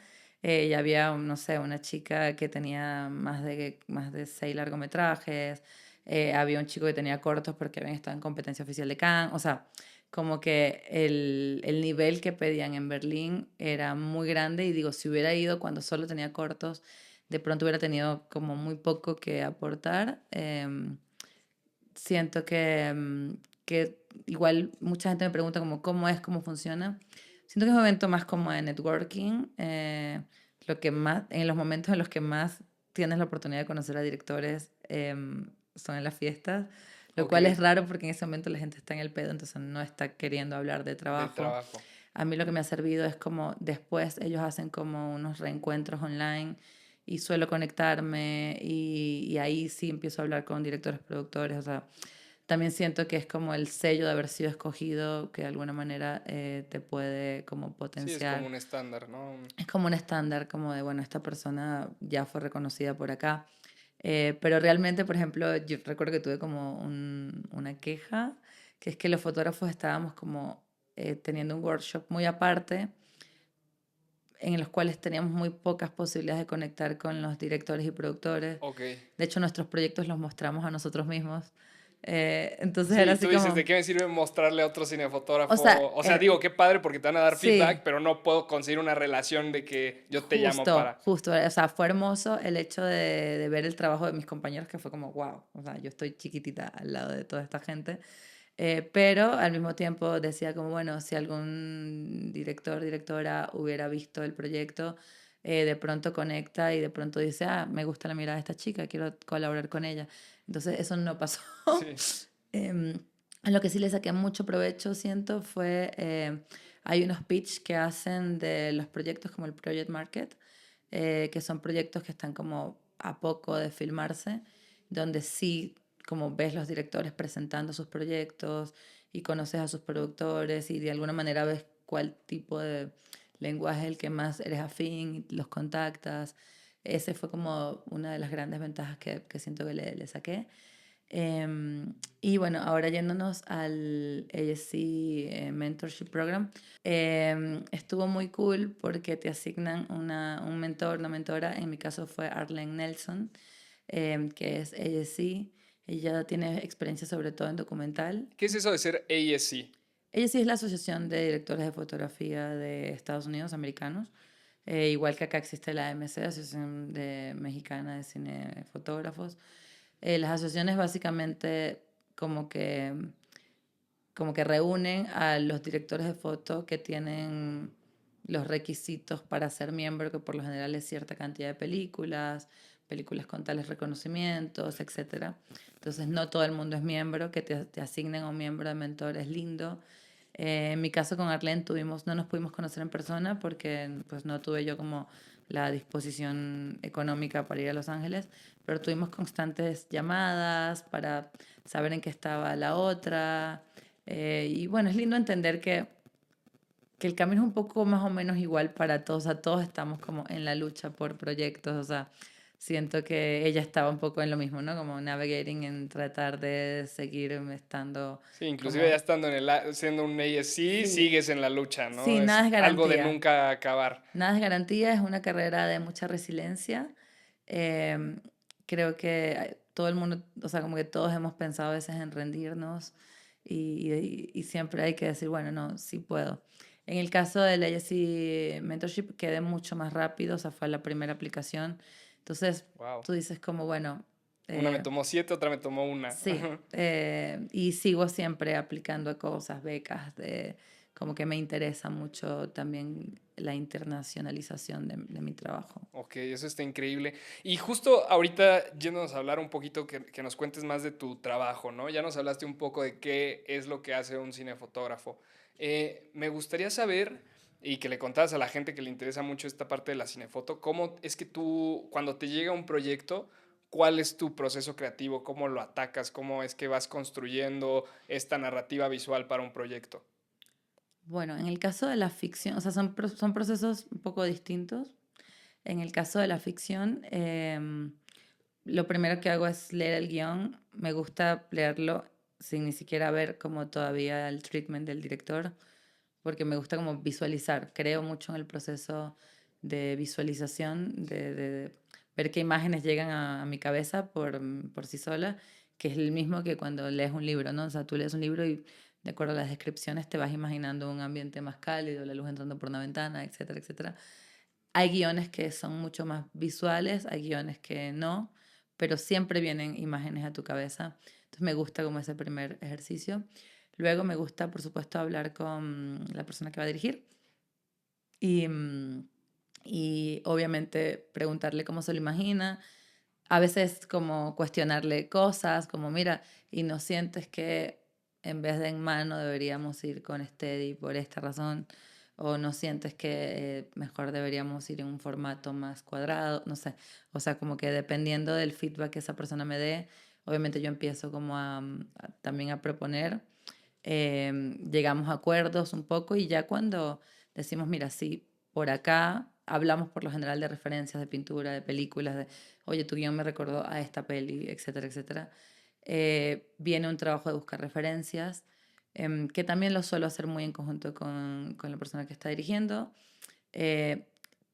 Y había, no sé, una chica que tenía más de 6 largometrajes. Había un chico que tenía cortos porque habían estado en competencia oficial de Cannes. O sea, como que el nivel que pedían en Berlín era muy grande y digo, si hubiera ido cuando solo tenía cortos de pronto hubiera tenido como muy poco que aportar. Siento que igual mucha gente me pregunta como cómo es, cómo funciona. Siento que es un evento más como de networking, lo que más, en los momentos en los que más tienes la oportunidad de conocer a directores son en las fiestas, lo Ok, cual es raro porque en ese momento la gente está en el pedo, entonces no está queriendo hablar de del trabajo. trabajo. A mí lo que me ha servido es como después ellos hacen como unos reencuentros online y suelo conectarme y ahí sí empiezo a hablar con directores, productores, o sea, también siento que es como el sello de haber sido escogido que de alguna manera te puede como Sí, es como potenciar. un estándar, ¿no? Es como un estándar, como de, bueno, esta persona ya fue reconocida por acá. Pero realmente, por ejemplo, yo recuerdo que tuve como una queja, que es que los fotógrafos estábamos como teniendo un workshop muy aparte, en los cuales teníamos muy pocas posibilidades de conectar con los directores y productores. Ok. De hecho, nuestros proyectos los mostramos a nosotros mismos. Entonces era Sí, tú así dices, ¿de como, qué me sirve mostrarle a otro o sea, cinefotógrafo? O sea, digo, qué padre porque te van a dar feedback, sí, pero no puedo conseguir una relación de que yo te llamo justo, para... justo, o sea, fue hermoso el hecho de ver el trabajo de mis compañeros, que fue como, wow, o sea, yo estoy chiquitita al lado de toda esta gente. Pero al mismo tiempo decía como, bueno, si algún director, directora hubiera visto el proyecto, de pronto conecta y de pronto dice, ah, me gusta la mirada de esta chica, quiero colaborar con ella. Entonces eso no pasó. Sí, Em, a lo que sí le saqué mucho provecho, siento, fue, hay unos pitch que hacen de los proyectos como el Project Market, que son proyectos que están como a poco de filmarse, donde sí como ves los directores presentando sus proyectos y conoces a sus productores y de alguna manera ves cuál tipo de lenguaje es el que más eres afín, y los contactas. Ese fue como una de las grandes ventajas que siento que le saqué. Y bueno, ahora yéndonos al ASC Mentorship Program, estuvo muy cool porque te asignan un mentor, una mentora. En mi caso fue Arlene Nelson, que es ASC. Ella tiene experiencia sobre todo en documental. ¿qué es eso de ser ASC? Ella sí es la Asociación de Directores de Fotografía de Estados Unidos Americanos. Igual que acá existe la AMC, Asociación Mexicana de Cinefotógrafos. Las asociaciones básicamente como que, como que reúnen a los directores de foto que tienen los requisitos para ser miembro, que por lo general es cierta cantidad de películas, películas con tales reconocimientos, etcétera. Entonces no todo el mundo es miembro, que te asignen a un miembro de mentor es lindo. En mi caso con Arlene no nos pudimos conocer en persona porque pues no tuve yo como la disposición económica para ir a Los Ángeles, pero tuvimos constantes llamadas para saber en qué estaba la otra. Y bueno, es lindo entender que el camino es un poco más o menos igual para todos, o sea, todos estamos como en la lucha por proyectos, o sea, siento que ella estaba un poco en lo mismo, ¿no? Como navigating en tratar de seguir estando Sí, inclusive ya como, estando siendo un ASC, sí, sigues en la lucha, sí, ¿no? nada Es es algo de garantía, nunca acabar. nada es garantía, es una carrera de mucha resiliencia. Em, Creo que todo el mundo, o sea, como que todos hemos pensado a veces en rendirnos y siempre hay que decir, bueno, no, sí puedo. En el caso del Legacy Mentorship quedé mucho más rápido, o sea, fue la primera aplicación. Entonces, Wow. tú dices como, bueno, Una me eh, tomó 7, otra me tomó una. sí, y sigo siempre aplicando a cosas, becas, como que me interesa mucho también la internacionalización de mi trabajo. Ok, eso está increíble. Y justo ahorita yéndonos a hablar un poquito, que nos cuentes más de tu trabajo, ¿no? Ya nos hablaste un poco de qué es lo que hace un cinefotógrafo. Me gustaría saber, y que le contaras a la gente que le interesa mucho esta parte de la cinefoto, cómo es que tú, cuando te llega un proyecto, cuál es tu proceso creativo, cómo lo atacas, cómo es que vas construyendo esta narrativa visual para un proyecto. Bueno, en el caso de la ficción, o sea, son procesos un poco distintos. En el caso de la ficción, lo primero que hago es leer el guión. Me gusta leerlo sin ni siquiera ver como todavía el treatment del director, porque me gusta como visualizar. Creo mucho en el proceso de visualización, de ver qué imágenes llegan a mi cabeza por sí sola, que es el mismo que cuando lees un libro, ¿no? O sea, tú lees un libro y de acuerdo a las descripciones te vas imaginando un ambiente más cálido, la luz entrando por una ventana, etcétera, etcétera. Hay guiones que son mucho más visuales, hay guiones que no, pero siempre vienen imágenes a tu cabeza. Entonces me gusta como ese primer ejercicio. Luego me gusta, por supuesto, hablar con la persona que va a dirigir y, y obviamente preguntarle cómo se lo imagina. A veces como cuestionarle cosas, como mira, y no sientes que en vez de en mano deberíamos ir con steady por esta razón, o no sientes que mejor deberíamos ir en un formato más cuadrado, no sé. O sea, como que dependiendo del feedback que esa persona me dé, obviamente yo empiezo como también a proponer, llegamos a acuerdos un poco y ya cuando decimos, mira, sí, por acá hablamos por lo general de referencias de pintura, de películas, de, oye, tu guión me recordó a esta peli, etcétera, etcétera. Viene un trabajo de buscar referencias, que también lo suelo hacer muy en conjunto con la persona que está dirigiendo. Eh,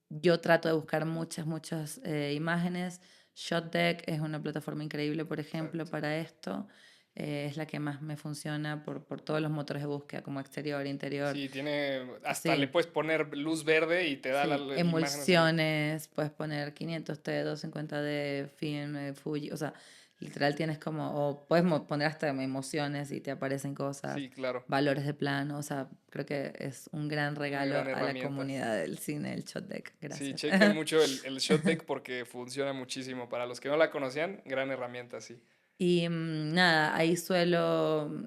yo trato de buscar muchas imágenes. ShotDeck es una plataforma increíble, por ejemplo, Exacto. para esto. Es la que más me funciona por todos los motores de búsqueda, como exterior, interior. Sí, tiene, hasta le Sí, puedes poner luz verde y te da sí. las imágenes ahí. Emulsiones, puedes poner 500t, 250d, film, Fuji. O sea, literal tienes como, o puedes poner hasta emociones y te aparecen cosas, Sí, claro. valores de plano. O sea, creo que es un gran Una regalo gran a la herramienta. comunidad del cine, el ShotDeck. Sí, Gracias. chequen mucho el ShotDeck porque funciona muchísimo. Para los que no la conocían, gran herramienta, sí. Y nada, ahí suelo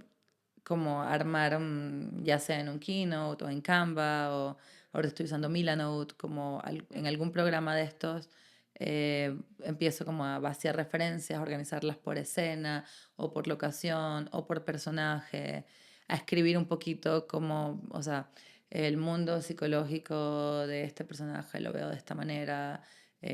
como armar, ya sea en un Keynote o en Canva, o ahora estoy usando Milanote, como en algún programa de estos, empiezo como a vaciar referencias, organizarlas por escena, o por locación, o por personaje, a escribir un poquito como, o sea, el mundo psicológico de este personaje lo veo de esta manera,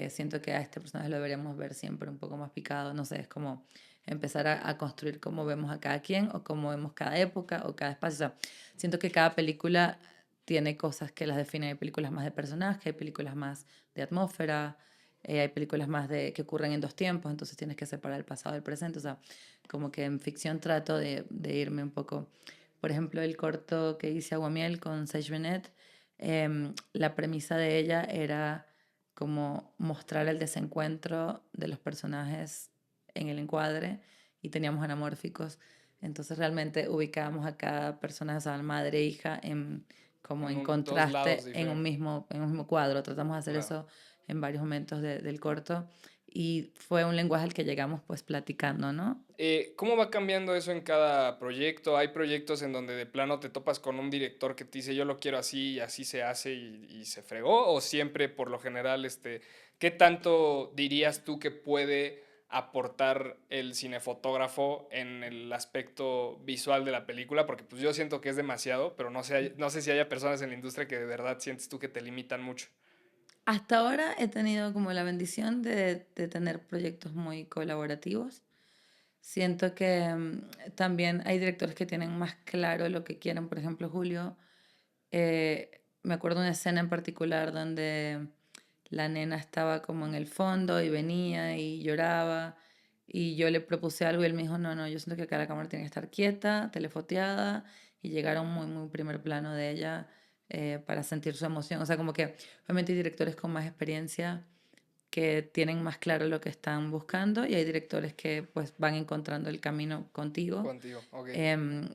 siento que a este personaje lo deberíamos ver siempre un poco más picado, no sé, es como empezar a construir cómo vemos a cada quien o cómo vemos cada época o cada espacio. O sea, siento que cada película tiene cosas que las definen. Hay películas más de personaje, hay películas más de atmósfera, hay películas más que ocurren en dos tiempos, entonces tienes que separar el pasado del presente. O sea, como que en ficción trato de irme un poco. Por ejemplo, el corto que hice Aguamiel con Sage Bennett, la premisa de ella era como mostrar el desencuentro de los personajes en el encuadre y teníamos anamórficos. Entonces realmente ubicábamos a cada persona, o sea, madre e hija, como en Dos lados contraste diferentes. en un mismo cuadro. Tratamos de hacer Claro. eso en varios momentos del corto y fue un lenguaje al que llegamos pues platicando, ¿no? ¿Cómo va cambiando eso en cada proyecto? ¿Hay proyectos en donde de plano te topas con un director que te dice yo lo quiero así y así se hace y se fregó? ¿O siempre por lo general, qué tanto dirías tú que puede aportar el cinefotógrafo en el aspecto visual de la película? Porque pues yo siento que es demasiado, pero no sé si haya personas en la industria que de verdad sientes tú que te limitan mucho. Hasta ahora he tenido como la bendición de tener proyectos muy colaborativos. Siento que también hay directores que tienen más claro lo que quieren. Por ejemplo, Julio, me acuerdo una escena en particular donde la nena estaba como en el fondo y venía y lloraba y yo le propuse algo y él me dijo, no, no, yo siento que acá la cámara tiene que estar quieta, telefoteada y llegar a un muy, muy primer plano de ella para sentir su emoción. O sea, como que obviamente hay directores con más experiencia que tienen más claro lo que están buscando y hay directores que pues van encontrando el camino contigo. Contigo, ok.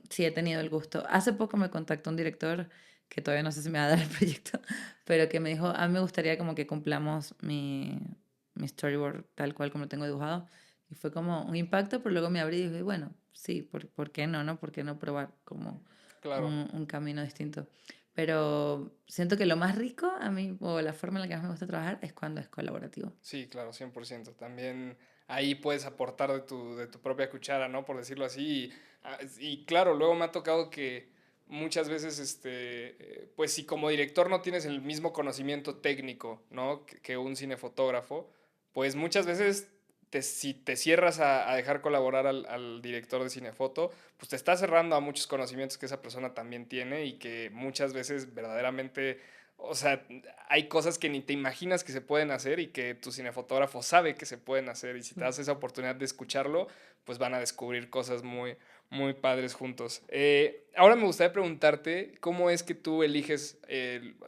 Sí, he tenido el gusto. Hace poco me contactó un director que todavía no sé si me va a dar el proyecto, pero que me dijo, a mí me gustaría como que cumplamos mi storyboard tal cual como lo tengo dibujado. Y fue como un impacto, pero luego me abrí y dije, bueno, sí, ¿por qué no, no? ¿Por qué no probar como Claro. un camino distinto? Pero siento que lo más rico a mí, o la forma en la que más me gusta trabajar, es cuando es colaborativo. Sí, claro, 100%. También ahí puedes aportar de tu propia cuchara, ¿no? Por decirlo así. Y claro, luego me ha tocado que muchas veces, pues si como director no tienes el mismo conocimiento técnico, ¿no? Que un cinefotógrafo, pues muchas veces si te cierras a dejar colaborar al director de cinefoto, pues te estás cerrando a muchos conocimientos que esa persona también tiene y que muchas veces verdaderamente, o sea, hay cosas que ni te imaginas que se pueden hacer y que tu cinefotógrafo sabe que se pueden hacer. Y si te das esa oportunidad de escucharlo, pues van a descubrir cosas muy, muy padres juntos. Ahora me gustaría preguntarte cómo es que tú eliges,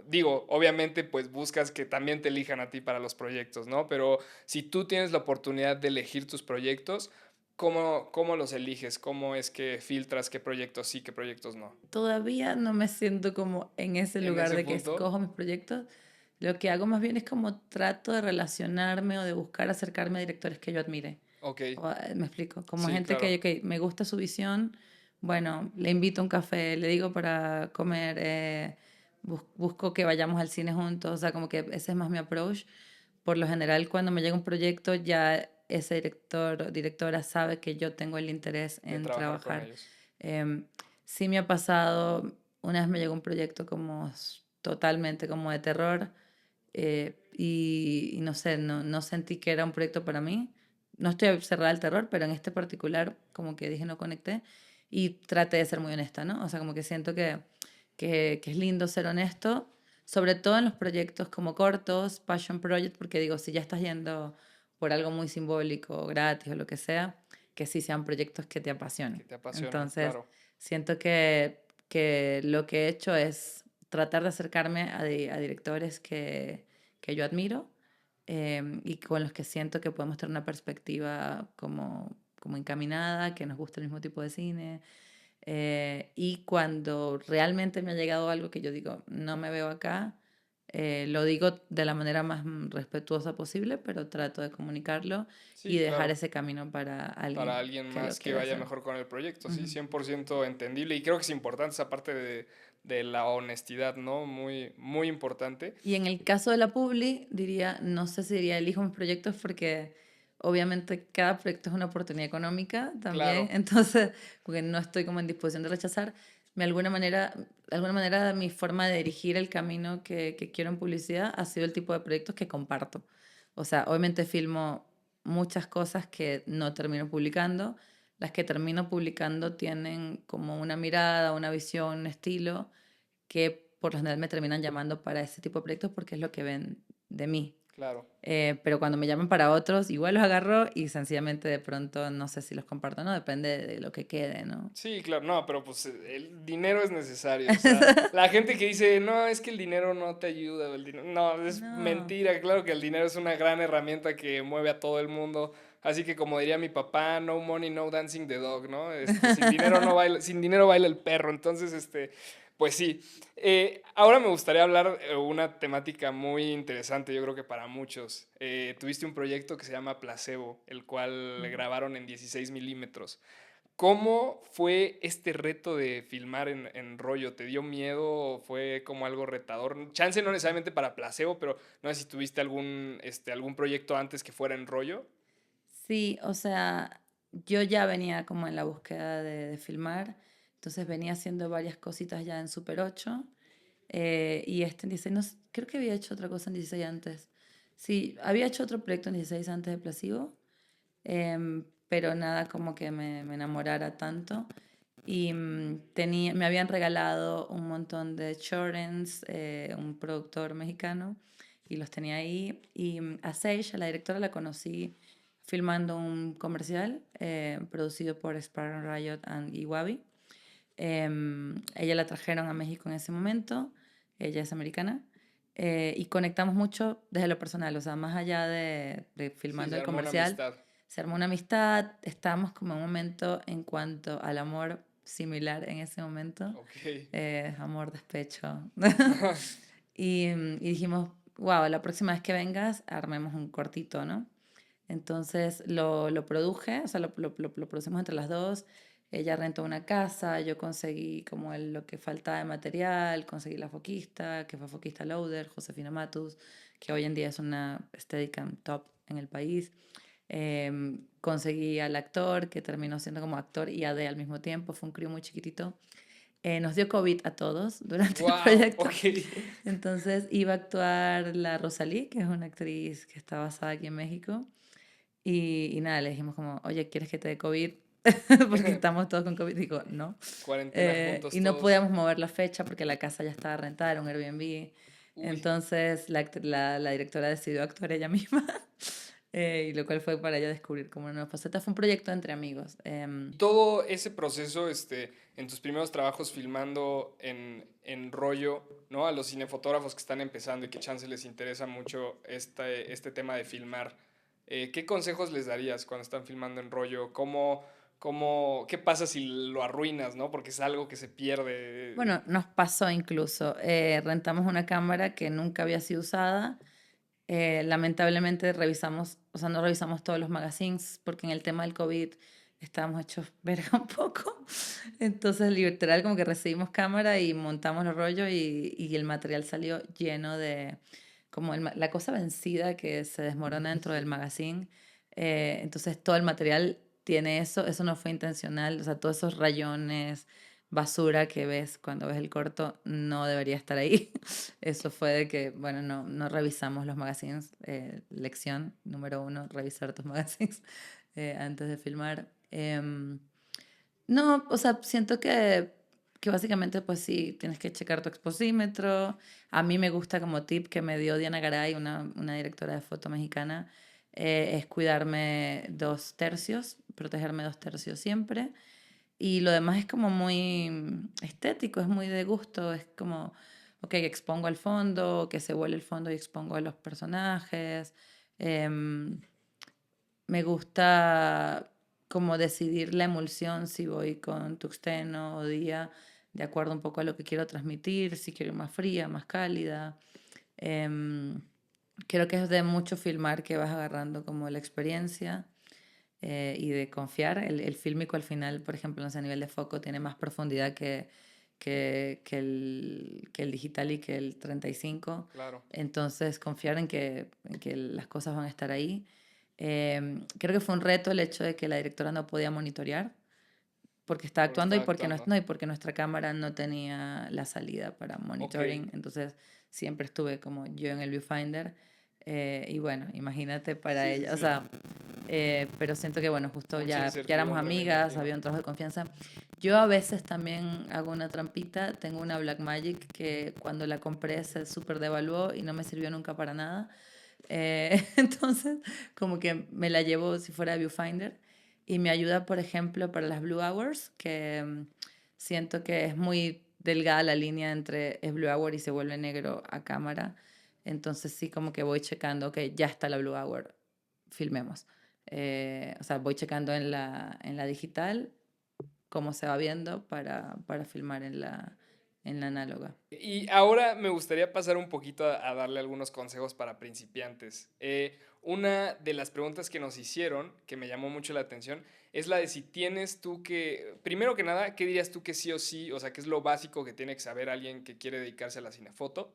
digo, obviamente pues buscas que también te elijan a ti para los proyectos, ¿no? Pero si tú tienes la oportunidad de elegir tus proyectos, ¿cómo los eliges? ¿Cómo es que filtras qué proyectos sí, qué proyectos no? Todavía no me siento como en ese En lugar ese de que punto, escojo mis proyectos. Lo que hago más bien es como trato de relacionarme o de buscar acercarme a directores que yo admire. ok, Me explico, como sí, gente claro. que me gusta su visión, bueno, le invito a un café, le digo para comer, busco que vayamos al cine juntos, o sea, como que ese es más mi approach. Por lo general, cuando me llega un proyecto, ya ese director o directora sabe que yo tengo el interés De en trabajar con trabajar. ellos. Em, sí me ha pasado, una vez me llegó un proyecto como totalmente como de terror y no sé, no sentí que era un proyecto para mí. No estoy cerrada al terror, pero en este particular como que dije no conecté y traté de ser muy honesta, ¿no? O sea, como que siento que es lindo ser honesto, sobre todo en los proyectos como cortos, passion project, porque digo, si ya estás yendo por algo muy simbólico, gratis o lo que sea, que sí sean proyectos que te Que apasionen. te apasionen, Entonces, claro. siento que lo que he hecho es tratar de acercarme a directores que yo admiro y con los que siento que podemos tener una perspectiva como encaminada, que nos gusta el mismo tipo de cine. Y cuando realmente me ha llegado algo que yo digo, no me veo acá, lo digo de la manera más respetuosa posible, pero trato de comunicarlo y Sí, dejar claro. ese camino para Para alguien alguien que lo más que quiera vaya hacer. mejor con el proyecto, sí, Ujú. 100% entendible. Y creo que es importante esa parte de la honestidad, ¿no? Muy, muy importante. Y en el caso de la Publi, diría, no sé si diría elijo mis proyectos porque obviamente cada proyecto es una oportunidad económica también, Claro, entonces, porque no estoy como en disposición de rechazar, de alguna manera mi forma de dirigir el camino que quiero en publicidad ha sido el tipo de proyectos que comparto. O sea, obviamente filmo muchas cosas que no termino publicando, las que termino publicando tienen como una mirada, una visión, un estilo que por lo general me terminan llamando para ese tipo de proyectos porque es lo que ven de mí. claro. Pero cuando me llaman para otros, igual los agarro y sencillamente de pronto no sé si los comparto o no, depende de lo que quede, ¿no? Sí, claro, no, pero pues el dinero es necesario. O sea, la gente que dice, no, es que el dinero no te ayuda, o el dinero. No, es No, mentira. Claro que el dinero es una gran herramienta que mueve a todo el mundo. Así que como diría mi papá, no money, no dancing the dog, ¿no? Sin dinero no baila, sin dinero baila el perro. Entonces, pues sí. Ahora me gustaría hablar de una temática muy interesante, yo creo que para muchos. Tuviste un proyecto que se llama Placebo, el cual grabaron en 16 milímetros. ¿Cómo fue este reto de filmar en rollo? ¿Te dio miedo o fue como algo retador? Chance no necesariamente para placebo, pero no sé si tuviste algún proyecto antes que fuera en rollo. Sí, o sea, yo ya venía como en la búsqueda de filmar, entonces venía haciendo varias cositas ya en Super 8 y este en 16, no, creo que había hecho otra cosa en 16 antes. Sí, había hecho otro proyecto en 16 antes de Placebo, pero nada como que me enamorara tanto. Y me habían regalado un montón de shorts, un productor mexicano, y los tenía ahí. Y a Sage, a la directora, la conocí filmando un comercial producido por Spartan Riot y Wabi. Ella la trajeron a México en ese momento, ella es americana, y conectamos mucho desde lo personal, o sea, más allá de Sí, filmando se el armó una comercial, amistad. se armó una amistad, estábamos como en un momento en cuanto al amor similar en ese momento, Ok. amor, despecho, y dijimos, wow, la próxima vez que vengas, armemos un cortito, ¿no? Entonces lo produje, o sea, lo producimos entre las dos. Ella rentó una casa, yo conseguí como lo que faltaba de material, conseguí la foquista, que fue foquista Loader, Josefina Matus, que hoy en día es una Steadicam top en el país. Conseguí al actor, que terminó siendo como actor y AD al mismo tiempo, fue un crew muy chiquitito. Nos dio COVID a todos durante el Wow, proyecto. ok. Entonces iba a actuar la Rosalí, que es una actriz que está basada aquí en México. Y nada, le dijimos como, oye, ¿quieres que te dé COVID? Porque estamos todos con COVID. Digo, no. Cuarentena juntos Y no todos. podíamos mover la fecha porque la casa ya estaba rentada, era un Airbnb. Uy. Entonces la directora decidió actuar ella misma. Y lo cual fue para ella descubrir como una nueva faceta. Fue un proyecto entre amigos. Todo ese proceso, en tus primeros trabajos filmando en rollo, ¿no? A los cinefotógrafos que están empezando y que chance les interesa mucho este tema de filmar, ¿qué consejos les darías cuando están filmando en rollo? ¿Qué pasa si lo arruinas, ¿no? Porque es algo que se pierde. Bueno, nos pasó incluso. Rentamos una cámara que nunca había sido usada. Lamentablemente revisamos, o sea, no revisamos todos los magazines porque en el tema del COVID estábamos hechos verga un poco. Entonces, literal, como que recibimos cámara y montamos los rollos y el material salió lleno de, como la cosa vencida que se desmorona dentro del magazine. Entonces, todo el material tiene eso, eso no fue intencional, o sea, todos esos rayones, basura que ves cuando ves el corto no debería estar ahí. Eso fue de que, bueno, no revisamos los magazines. Lección número uno, revisar tus magazines antes de filmar. No, o sea, siento que básicamente pues sí, tienes que checar tu exposímetro. A mí me gusta como tip que me dio Diana Garay, una directora de foto mexicana, es cuidarme 2 tercios, protegerme 2 tercios siempre. Y lo demás es como muy estético, es muy de gusto, es como, ok, expongo al fondo, que se vuele el fondo y expongo a los personajes. Em, Me gusta como decidir la emulsión, si voy con tuxteno o día, de acuerdo un poco a lo que quiero transmitir, si quiero más fría, más cálida. Em, Creo que es de mucho filmar que vas agarrando como la experiencia y de confiar. El fílmico al final, por ejemplo, no sé, a nivel de foco, tiene más profundidad que el digital y que el 35. Claro. Entonces, confiar en que las cosas van a estar ahí. Creo que fue un reto el hecho de que la directora no podía monitorear porque estaba Porque actuando y estaba porque actuando. no, y porque nuestra cámara no tenía la salida para Ok. monitoring. Entonces siempre estuve como yo en el viewfinder. Y bueno, imagínate para Sí, sí, ella, o sí. sea, pero siento que bueno, justo Mucha ya éramos incertidumbre, me amigas, imagino. había un trabajo de confianza. Yo a veces también hago una trampita, tengo una Blackmagic que cuando la compré se súper devaluó y no me sirvió nunca para nada. Entonces, como que me la llevo si fuera viewfinder y me ayuda, por ejemplo, para las blue hours, que siento que es muy delgada la línea entre es blue hour y se vuelve negro a cámara. Entonces sí, como que voy checando, ok, ya está la blue hour, filmemos. O sea, voy checando en la digital cómo se va viendo para filmar en la análoga. Y ahora me gustaría pasar un poquito a darle algunos consejos para principiantes. Una de las preguntas que nos hicieron, que me llamó mucho la atención, es la de si tienes tú que, primero que nada, ¿qué dirías tú que sí o sí, o sea, qué es lo básico que tiene que saber alguien que quiere dedicarse a la cinefoto?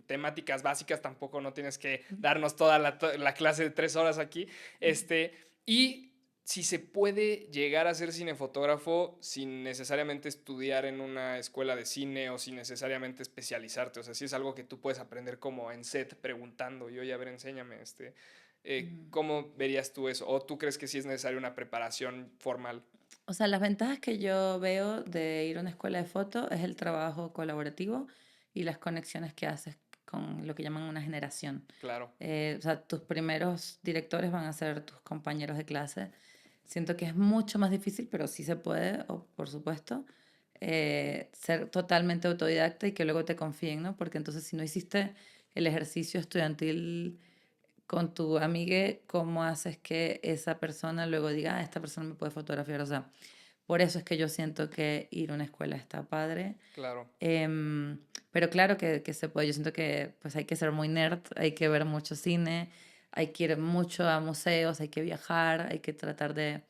temáticas básicas, tampoco no tienes que darnos toda la clase de 3 horas aquí. Y si se puede llegar a ser cinefotógrafo sin necesariamente estudiar en una escuela de cine o sin necesariamente especializarte. O sea, si es algo que tú puedes aprender como en set preguntando y oye, a ver, enséñame, ¿cómo verías tú eso? ¿O tú crees que sí es necesaria una preparación formal? O sea, las ventajas que yo veo de ir a una escuela de foto es el trabajo colaborativo y las conexiones que haces con lo que llaman una generación. Claro, O sea, tus primeros directores van a ser tus compañeros de clase. Siento que es mucho más difícil, pero sí se puede, por supuesto, ser totalmente autodidacta y que luego te confíen, ¿no? Porque entonces si no hiciste el ejercicio estudiantil con tu amigue, ¿cómo haces que esa persona luego diga, esta persona me puede fotografiar? O sea, por eso es que yo siento que ir a una escuela está padre. claro. Pero claro que se puede. Yo siento que pues hay que ser muy nerd, hay que ver mucho cine, hay que ir mucho a museos, hay que viajar, hay que tratar de...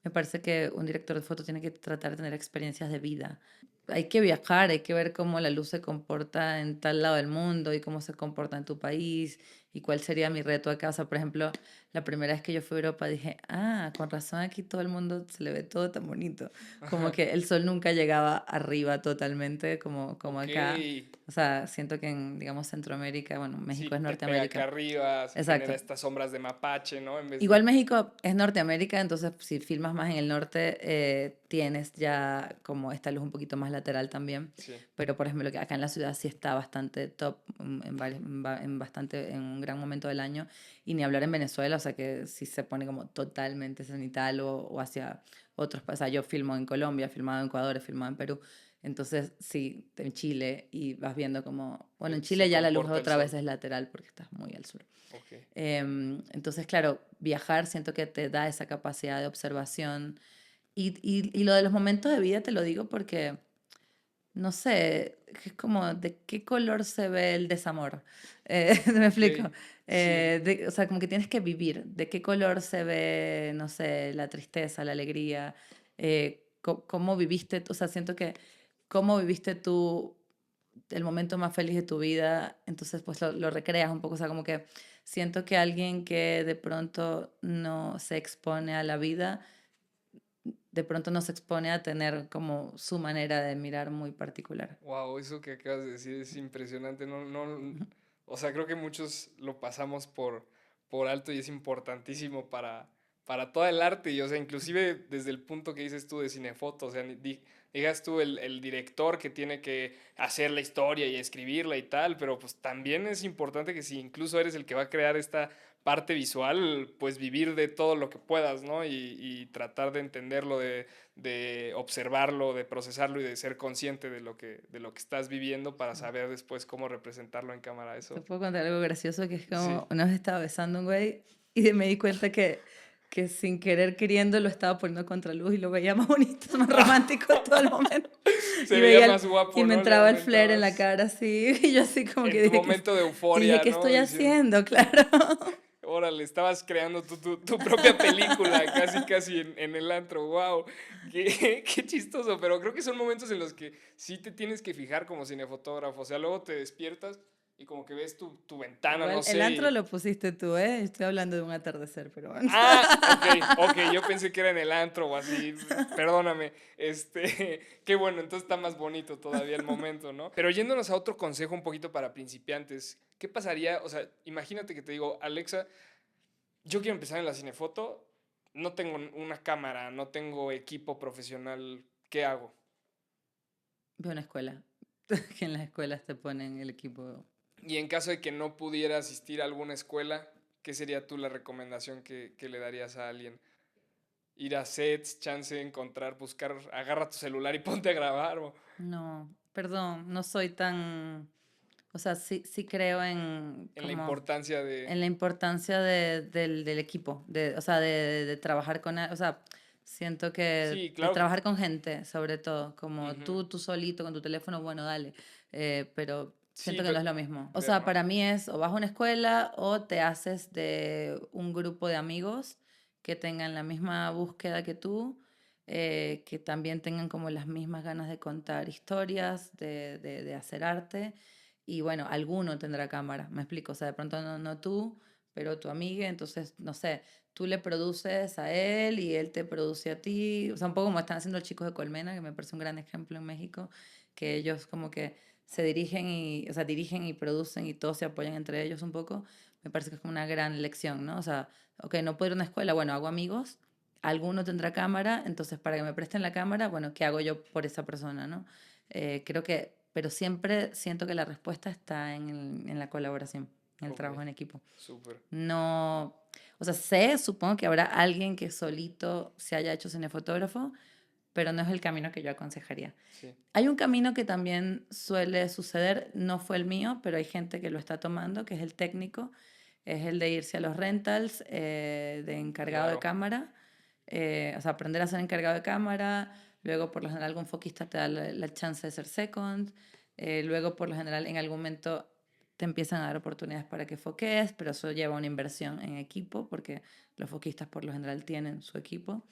Me parece que un director de foto tiene que tratar de tener experiencias de vida. Hay que viajar, hay que ver cómo la luz se comporta en tal lado del mundo y cómo se comporta en tu país y cuál sería mi reto acá. O sea, por ejemplo, la primera vez que yo fui a Europa dije, ah, con razón aquí todo el mundo se le ve todo tan bonito. Como que el sol nunca llegaba arriba totalmente como Ok. acá. O sea, siento que en, digamos, Centroamérica, bueno, Sí, México es te pega acá Norteamérica. arriba, se genera Exacto. estas sombras de mapache, ¿no? En vez Igual de... México es Norteamérica, entonces si filmas más en el norte, tienes ya como esta luz un poquito más lateral también. Sí. Pero por ejemplo, que acá en la ciudad sí está bastante top en un gran momento del año. Y ni hablar en Venezuela, o sea que sí se pone como totalmente cenital o hacia otros. O sea, yo filmo en Colombia, he filmado en Ecuador, he filmado en Perú. Entonces, sí, en Chile y vas viendo como, bueno, en Se Chile ya la luz comporta el otra vez sol. es lateral porque estás muy al sur. Ok. Entonces, claro, viajar siento que te da esa capacidad de observación. Y lo de los momentos de vida te lo digo porque, no sé, es como de qué color se ve el desamor. ¿Me Ok. explico? Sí. O sea, como que tienes que vivir. ¿De qué color se ve, no sé, la tristeza, la alegría? ¿Cómo viviste? O sea, siento que cómo viviste tú el momento más feliz de tu vida, entonces pues lo recreas un poco, o sea, como que siento que alguien que de pronto no se expone a la vida, de pronto no se expone a tener como su manera de mirar muy particular. Wow, eso que acabas de decir es impresionante. O sea, creo que muchos lo pasamos por alto y es importantísimo para todo el arte. Y, o sea, inclusive desde el punto que dices tú de cinefoto, o sea, digas tú el director que tiene que hacer la historia y escribirla y tal, pero pues también es importante que si incluso eres el que va a crear esta parte visual, pues vivir de todo lo que puedas, ¿no? Y tratar de entenderlo, de observarlo, de procesarlo y de ser consciente de lo que estás viviendo para saber después cómo representarlo en cámara. Te Eso, puedo contar algo gracioso que es sí. como una vez estaba besando a un güey y me di cuenta que sin querer queriendo lo estaba poniendo contra luz y lo veía más bonito, más romántico todo el momento. Se Y veía veía más y guapo, me ¿no? Le entraba el flare en la aumentabas cara así y yo así como que en tu dije momento de y dije, euforia, ¿qué ¿no? estoy Diciendo, haciendo? Claro. órale, estabas creando tu propia película, casi en el antro, wow, qué chistoso, pero creo que son momentos en los que sí te tienes que fijar como cinefotógrafo, o sea, luego te despiertas y como que ves tu ventana, no Igual el sé, antro lo pusiste tú, ¿eh? Estoy hablando de un atardecer, pero bueno. Ah, ok, yo pensé que era en el antro o así, perdóname, qué bueno, entonces está más bonito todavía el momento, ¿no? Pero yéndonos a otro consejo un poquito para principiantes, ¿qué pasaría? O sea, imagínate que te digo, Alexa, yo quiero empezar en la cinefoto, no tengo una cámara, no tengo equipo profesional, ¿qué hago? Ve a una escuela, que en las escuelas te ponen el equipo. Y en caso de que no pudiera asistir a alguna escuela, ¿qué sería tú la recomendación que le darías a alguien? Ir a sets, chance, encontrar, buscar, agarra tu celular y ponte a grabar. No, perdón, no soy tan... O sea, sí creo en En la como importancia de... en la importancia del equipo, o sea, de trabajar con, o sea, siento que Sí, de claro que... trabajar con gente, sobre todo, como Ujú. tú solito con tu teléfono, bueno, dale, pero Sí, siento que no pero... es lo mismo. O sea, ¿no? para mí es o vas a una escuela o te haces de un grupo de amigos que tengan la misma búsqueda que tú, que también tengan como las mismas ganas de contar historias, de hacer arte y bueno, alguno tendrá cámara, me explico, o sea, de pronto no tú, pero tu amiga, entonces, no sé, tú le produces a él y él te produce a ti, o sea, un poco como están haciendo los chicos de Colmena, que me parece un gran ejemplo en México, que ellos como que se dirigen y, o sea, dirigen y producen y todos se apoyan entre ellos un poco, me parece que es como una gran lección, ¿no? O sea, ok, no puedo ir a una escuela, bueno, hago amigos, alguno tendrá cámara, entonces para que me presten la cámara, bueno, ¿qué hago yo por esa persona, no? Creo que, pero siempre siento que la respuesta está en la colaboración, en el Ok, trabajo en equipo. súper. No, o sea, supongo que habrá alguien que solito se haya hecho cinefotógrafo, pero no es el camino que yo aconsejaría. Sí, Hay un camino que también suele suceder, no fue el mío, pero hay gente que lo está tomando, que es el técnico, es el de irse a los rentals, de encargado de claro. cámara, o sea, aprender a ser encargado de cámara, luego por lo general algún foquista te da la chance de ser second, luego por lo general en algún momento te empiezan a dar oportunidades para que foques, pero eso lleva una inversión en equipo, porque los foquistas por lo general tienen su equipo.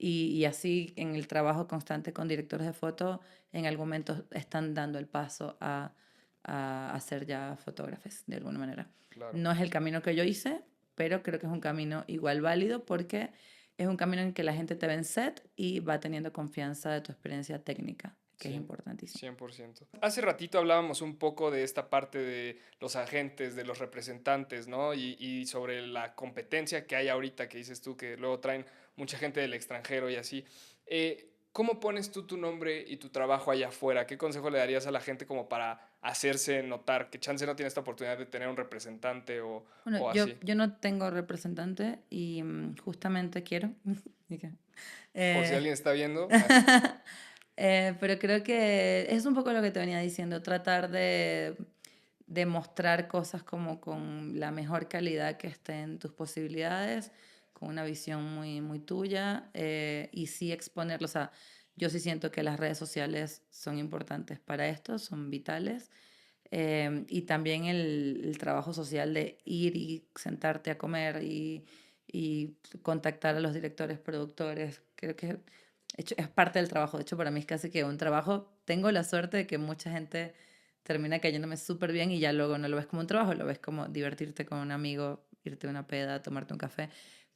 Y así en el trabajo constante con directores de foto, en algún momento están dando el paso a ser ya fotógrafos, de alguna manera. Claro. No es el camino que yo hice, pero creo que es un camino igual válido porque es un camino en que la gente te ve en set y va teniendo confianza de tu experiencia técnica, que es Sí, importantísimo. 100%. Hace ratito hablábamos un poco de esta parte de los agentes, de los representantes, ¿no? Y sobre la competencia que hay ahorita, que dices tú, que luego traen mucha gente del extranjero y así. ¿Cómo pones tú tu nombre y tu trabajo allá afuera? ¿Qué consejo le darías a la gente como para hacerse notar que chance no tiene esta oportunidad de tener un representante Bueno, o yo, así? yo no tengo representante y justamente quiero. ¿Y qué? Por si Eh, alguien está viendo. pero creo que es un poco lo que te venía diciendo, tratar de mostrar cosas como con la mejor calidad que esté en tus posibilidades, con una visión muy, muy tuya y sí exponerlo. O sea, yo sí siento que las redes sociales son importantes para esto, son vitales. Y también el trabajo social de ir y sentarte a comer y contactar a los directores, productores. Creo que es parte del trabajo. De hecho, para mí es casi que un trabajo. Tengo la suerte de que mucha gente termina cayéndome súper bien y ya luego no lo ves como un trabajo, lo ves como divertirte con un amigo, irte a una peda, tomarte un café.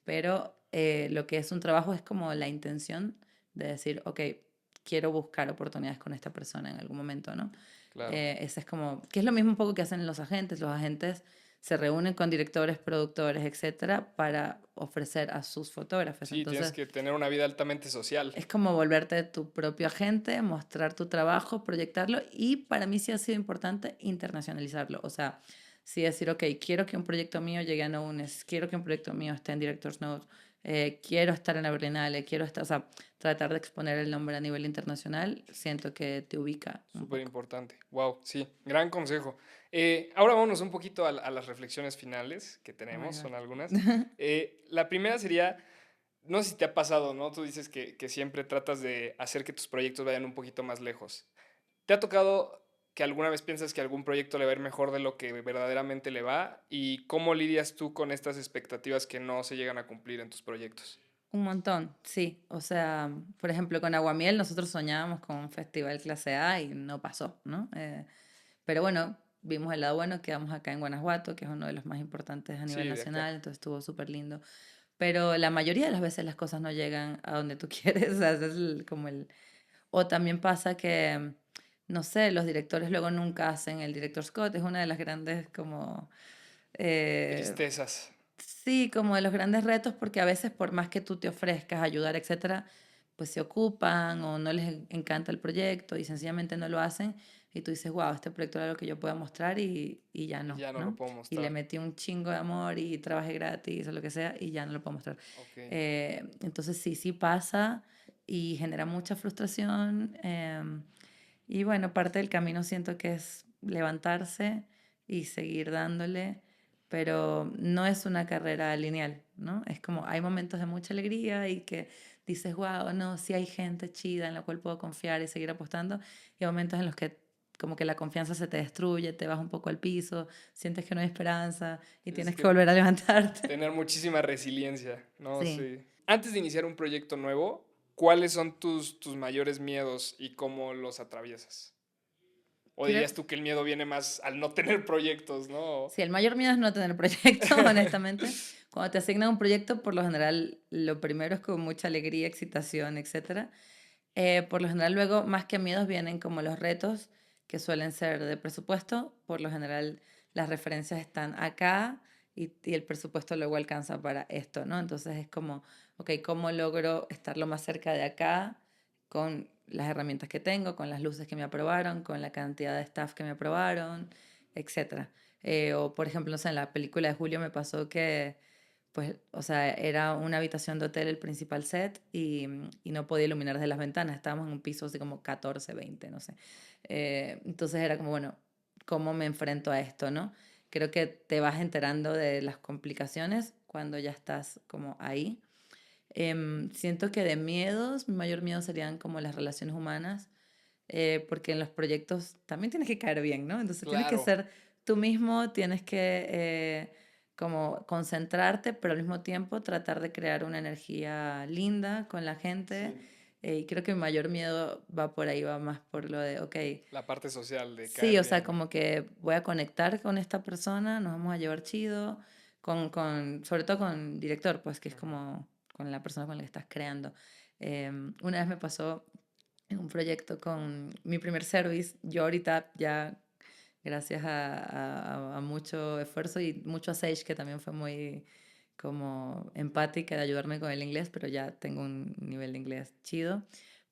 Pero lo que es un trabajo es como la intención de decir, ok, quiero buscar oportunidades con esta persona en algún momento, ¿no? Claro. Ese es como, que es lo mismo un poco que hacen los agentes se reúnen con directores, productores, etcétera, para ofrecer a sus fotógrafos. Sí, tienes Entonces, que tener una vida altamente social. es como volverte tu propio agente, mostrar tu trabajo, proyectarlo y para mí sí ha sido importante internacionalizarlo. O sea, sí decir, ok, quiero que un proyecto mío llegue a Nounes, quiero que un proyecto mío esté en Directors Note, quiero estar en la Berlinale, quiero estar, o sea, tratar de exponer el nombre a nivel internacional, siento que te ubica un Súper poco. importante. Wow, sí, gran consejo. Ahora vámonos un poquito a las reflexiones finales que Oh my tenemos, God. son algunas. La primera sería, no sé si te ha pasado, ¿no? Tú dices que siempre tratas de hacer que tus proyectos vayan un poquito más lejos. ¿Te ha tocado que alguna vez piensas que algún proyecto le va a ir mejor de lo que verdaderamente le va? ¿Y cómo lidias tú con estas expectativas que no se llegan a cumplir en tus proyectos? Un montón, sí. O sea, por ejemplo, con Aguamiel nosotros soñábamos con un festival clase A y no pasó, ¿no? Pero bueno, vimos el lado bueno, quedamos acá en Guanajuato, que es uno de los más importantes a nivel Sí, de acá. nacional, entonces estuvo súper lindo. Pero la mayoría de las veces las cosas no llegan a donde tú quieres, o sea, ese es como el... O también pasa que, no sé, los directores luego nunca hacen el director Scott, es una de las grandes como... eh, Tristezas. Sí, como de los grandes retos, porque a veces por más que tú te ofrezcas a ayudar, etcétera, pues se ocupan o no les encanta el proyecto y sencillamente no lo hacen. Y tú dices, wow, este proyecto era lo que yo puedo mostrar y ya Y no, ya no lo ¿no? puedo Y le mostrar. metí un chingo de amor y trabajé gratis o lo que sea y ya no lo puedo mostrar. Ok. Entonces sí pasa y genera mucha frustración. Y bueno, parte del camino siento que es levantarse y seguir dándole, pero no es una carrera lineal, ¿no? Es como hay momentos de mucha alegría y que dices, wow, no, sí hay gente chida en la cual puedo confiar y seguir apostando, y hay momentos en los que como que la confianza se te destruye, te vas un poco al piso, sientes que no hay esperanza y Es tienes que que volver a levantarte. tener muchísima resiliencia, ¿no? Sí. Sí. Antes de iniciar un proyecto nuevo, ¿cuáles son tus mayores miedos y cómo los atraviesas? ¿O dirías tú que el miedo viene más al no tener proyectos, no? Sí, el mayor miedo es no tener proyecto, honestamente. Cuando te asignan un proyecto, por lo general, lo primero es con mucha alegría, excitación, etcétera. Por lo general, luego, más que miedos, vienen como los retos, que suelen ser de presupuesto. Por lo general, las referencias están acá y el presupuesto luego alcanza para esto, ¿no? Entonces es como, ok, ¿cómo logro estar lo más cerca de acá con las herramientas que tengo, con las luces que me aprobaron, con la cantidad de staff que me aprobaron, etcétera? O, por ejemplo, no sé, en la película de Julio me pasó que pues, o sea, era una habitación de hotel el principal set y no podía iluminar desde las ventanas. Estábamos en un piso así como 14 20 no sé. Entonces era como, bueno, ¿cómo me enfrento a esto, no? Creo que te vas enterando de las complicaciones cuando ya estás como ahí. Siento que de miedos, mi mayor miedo serían como las relaciones humanas, porque en los proyectos también tienes que caer bien, ¿no? Entonces tienes que Claro. ser tú mismo, tienes que como concentrarte, pero al mismo tiempo tratar de crear una energía linda con la gente. Sí. Y creo que mi mayor miedo va por ahí, va más por lo de, ok, La parte social de sí, caer o sea, bien. como que voy a conectar con esta persona, nos vamos a llevar chido, sobre todo con director, pues que es Ujú. como con la persona con la que estás creando. Una vez me pasó en un proyecto con mi primer service, yo ahorita ya, gracias a mucho esfuerzo y mucho a Sage, que también fue muy como empática de ayudarme con el inglés, pero ya tengo un nivel de inglés chido.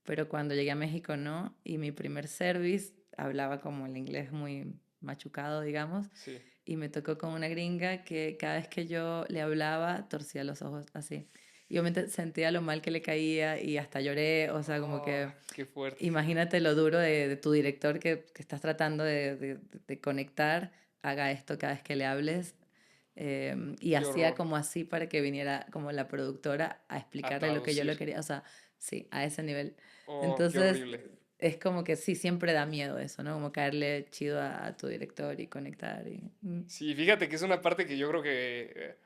Pero cuando llegué a México no, y mi primer service hablaba como el inglés muy machucado, digamos, Sí. y me tocó con una gringa que cada vez que yo le hablaba torcía los ojos así. Y obviamente sentía lo mal que le caía y hasta lloré, o sea, como Oh, que qué fuerte. imagínate lo duro de tu director que estás tratando de conectar, haga esto cada vez que le hables. Y Qué hacía horror. como así para que viniera como la productora a A explicarle lo que yo lo traducir. quería, o sea, sí, a ese nivel. Oh, qué Entonces, horrible. es como que sí, siempre da miedo eso, ¿no? Como caerle chido a tu director y conectar. Sí, fíjate que es una parte que yo creo que,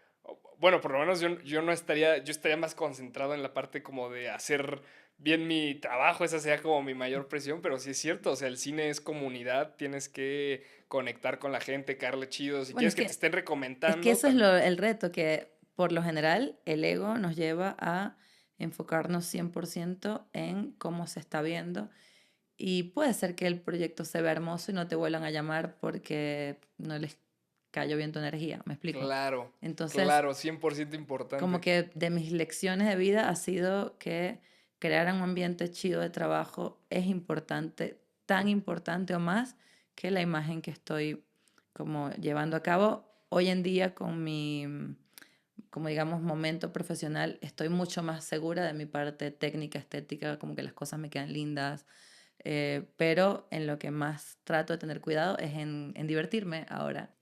bueno, por lo menos yo no estaría, yo estaría más concentrado en la parte como de hacer bien mi trabajo, esa sería como mi mayor presión, pero sí es cierto, o sea, el cine es comunidad, tienes que conectar con la gente, caerle chido, si Bueno, quieres que te estén es que recomendando, eso es también. el reto, que por lo general el ego nos lleva a enfocarnos 100% en cómo se está viendo. Y puede ser que el proyecto se vea hermoso y no te vuelvan a llamar porque no les cayó bien tu energía, ¿me explico? Claro, Entonces, claro, 100% como importante. que de mis lecciones de vida ha sido que crear un ambiente chido de trabajo es importante, tan importante o más que la imagen que estoy como llevando a cabo. Hoy en día con mi, como digamos, momento profesional, estoy mucho más segura de mi parte técnica, estética, como que las cosas me quedan lindas, pero en lo que más trato de tener cuidado es en divertirme ahora.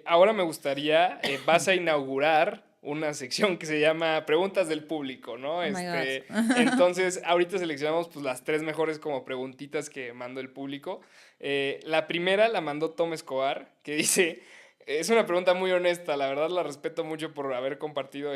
Ahora me gustaría, vas a inaugurar una sección que se llama Preguntas del Público, ¿no? Oh my God. Entonces, ahorita seleccionamos pues las tres mejores como preguntitas que mandó el público. La primera la mandó Tom Escobar, que dice, es una pregunta muy honesta, la verdad la respeto mucho por haber compartido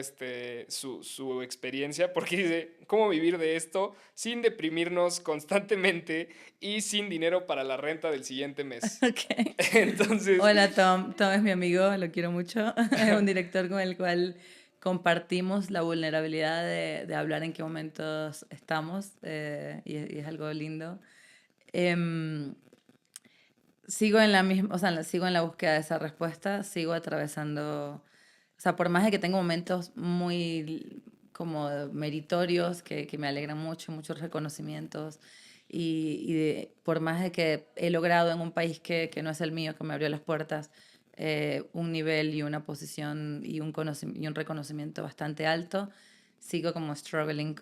su experiencia, porque dice, ¿cómo vivir de esto sin deprimirnos constantemente y sin dinero para la renta del siguiente mes? Ok. Entonces, Hola Tom, Tom es mi amigo, lo quiero mucho. Es un director con el cual compartimos la vulnerabilidad de hablar en qué momentos estamos y es algo lindo. Em, Sigo en la misma, o sea, sigo en la búsqueda de esa respuesta, sigo atravesando, o sea, por más de que tengo momentos muy como meritorios que me alegran mucho, muchos reconocimientos, por más de que he logrado en un país que no es el mío, que me abrió las puertas, un nivel y una posición y y un reconocimiento bastante alto, sigo como struggling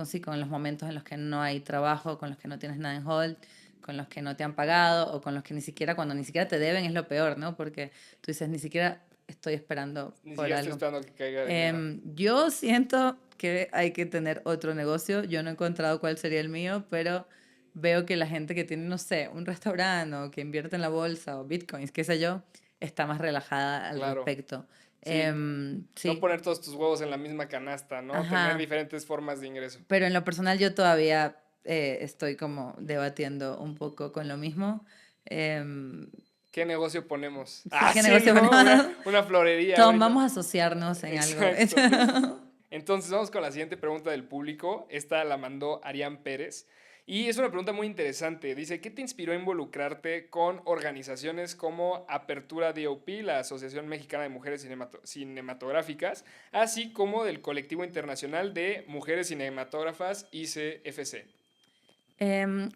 sí, con los momentos en los que no hay trabajo, con los que no tienes nada en hold, con los que no te han pagado o con los que ni siquiera, cuando ni siquiera te deben es lo peor, ¿no? Porque tú dices, ni siquiera estoy esperando ni por siquiera estoy algo. esperando que caiga dinero. Yo siento que hay que tener otro negocio. Yo no he encontrado cuál sería el mío, pero veo que la gente que tiene, no sé, un restaurante o que invierte en la bolsa o bitcoins, qué sé yo, está más relajada al Claro. respecto. Sí, no Sí, poner todos tus huevos en la misma canasta, ¿no? Tener ajá. diferentes formas de ingreso. Pero en lo personal yo todavía estoy como debatiendo un poco con lo mismo. Em, ¿Qué negocio ponemos? sí, ¿qué Sí, negocio ¿no? ponemos? Una florería Tom, ahorita. vamos a asociarnos en algo. Exacto. Entonces vamos con la siguiente pregunta del público. Esta la mandó Arián Pérez. Y es una pregunta muy interesante. Dice, ¿qué te inspiró a involucrarte con organizaciones como Apertura DOP, la Asociación Mexicana de Mujeres Cinematográficas, así como del Colectivo Internacional de Mujeres Cinematógrafas ICFC?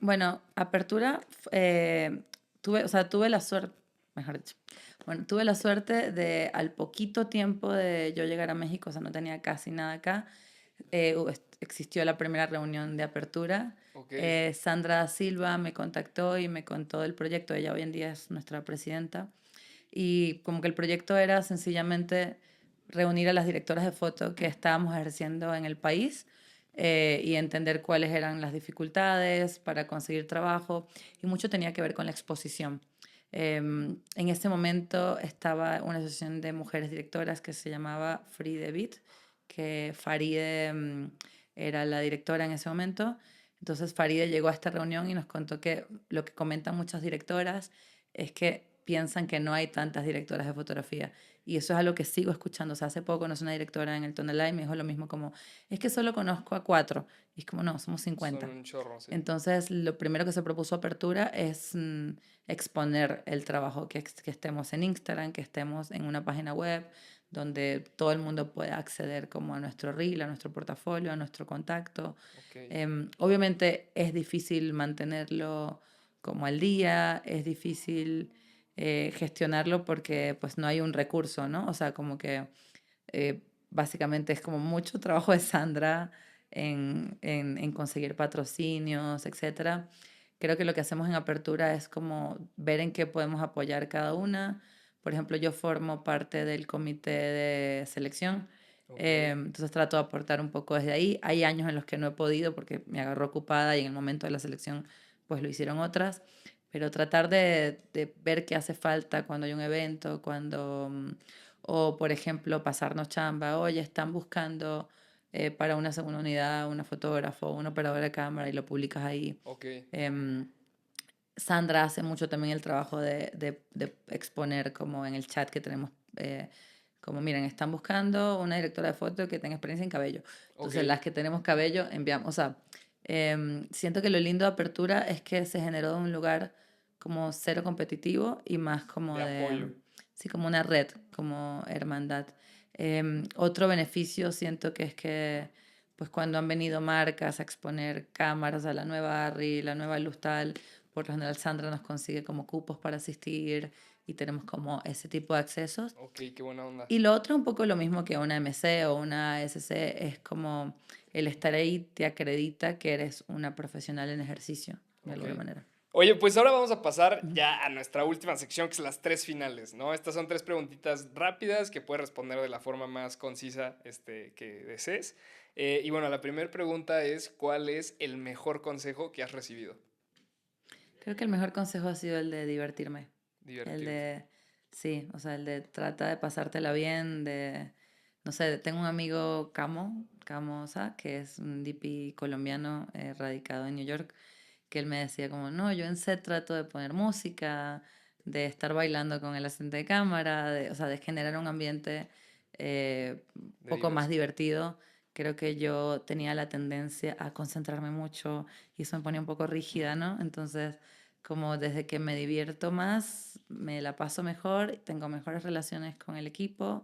Bueno, apertura, tuve la suerte, mejor dicho, bueno, tuve la suerte de al poquito tiempo de yo llegar a México, o sea, no tenía casi nada acá, existió la primera reunión de apertura. Ok, Sandra Silva me contactó y me contó del proyecto, ella hoy en día es nuestra presidenta, y como que el proyecto era sencillamente reunir a las directoras de foto que estábamos ejerciendo en el país y entender cuáles eran las dificultades para conseguir trabajo y mucho tenía que ver con la exposición. En ese momento estaba una asociación de mujeres directoras que se llamaba Free the Beat, que Faride era la directora en ese momento. Entonces Faride llegó a esta reunión y nos contó que lo que comentan muchas directoras es que piensan que no hay tantas directoras de fotografía. Y eso es algo que sigo escuchando. O sea, hace poco conocí una directora en el Tonalá y me dijo lo mismo como, es que solo conozco a 4. Y es como, no, somos son 50. un chorro, sí. Entonces, lo primero que se propuso Apertura es exponer el trabajo, que estemos en Instagram, que estemos en una página web, donde todo el mundo pueda acceder como a nuestro reel, a nuestro portafolio, a nuestro contacto. Ok, Obviamente es difícil mantenerlo como al día, es difícil gestionarlo porque pues no hay un recurso, ¿no? O sea, como que básicamente es como mucho trabajo de Sandra en conseguir patrocinios, etcétera. Creo que lo que hacemos en Apertura es como ver en qué podemos apoyar cada una. Por ejemplo, yo formo parte del comité de selección, ok, entonces trato de aportar un poco desde ahí. Hay años en los que no he podido porque me agarró ocupada y en el momento de la selección pues lo hicieron otras, pero tratar de ver qué hace falta cuando hay un evento, cuando o, por ejemplo, pasarnos chamba. Oye, están buscando para una segunda unidad una fotógrafo, una operadora de cámara y lo publicas ahí. ok, Em, Sandra hace mucho también el trabajo de exponer como en el chat que tenemos, como miren, están buscando una directora de foto que tenga experiencia en cabello. ok, Entonces las que tenemos cabello enviamos, o sea, siento que lo lindo de Apertura es que se generó de un lugar como cero competitivo y más como de apoyo. sí, como una red, como hermandad. Otro beneficio siento que es que pues cuando han venido marcas a exponer cámaras a la nueva Arri, la nueva Luz tal, por lo general Sandra nos consigue como cupos para asistir y tenemos como ese tipo de accesos. Ok, qué buena onda. Y lo otro un poco lo mismo que una MC o una SC, es como el estar ahí te acredita que eres una profesional en ejercicio, de Ok. alguna manera. Oye, pues ahora vamos a pasar Ujú. ya a nuestra última sección, que es las tres finales, ¿no? Estas son tres preguntitas rápidas que puedes responder de la forma más concisa que desees. Y bueno, la primera pregunta es, ¿cuál es el mejor consejo que has recibido? Creo que el mejor consejo ha sido el de divertirme. El Divertirte. de, sí, o sea, el de trata de pasártela bien, de, no sé, tengo un amigo Camo Sa, que es un DP colombiano radicado en New York, que él me decía como, no, yo en set trato de poner música, de estar bailando con el asistente de cámara, o sea, de generar un ambiente un De poco más diversión. divertido. Creo que yo tenía la tendencia a concentrarme mucho y eso me ponía un poco rígida, ¿no? Entonces, como desde que me divierto más, me la paso mejor, tengo mejores relaciones con el equipo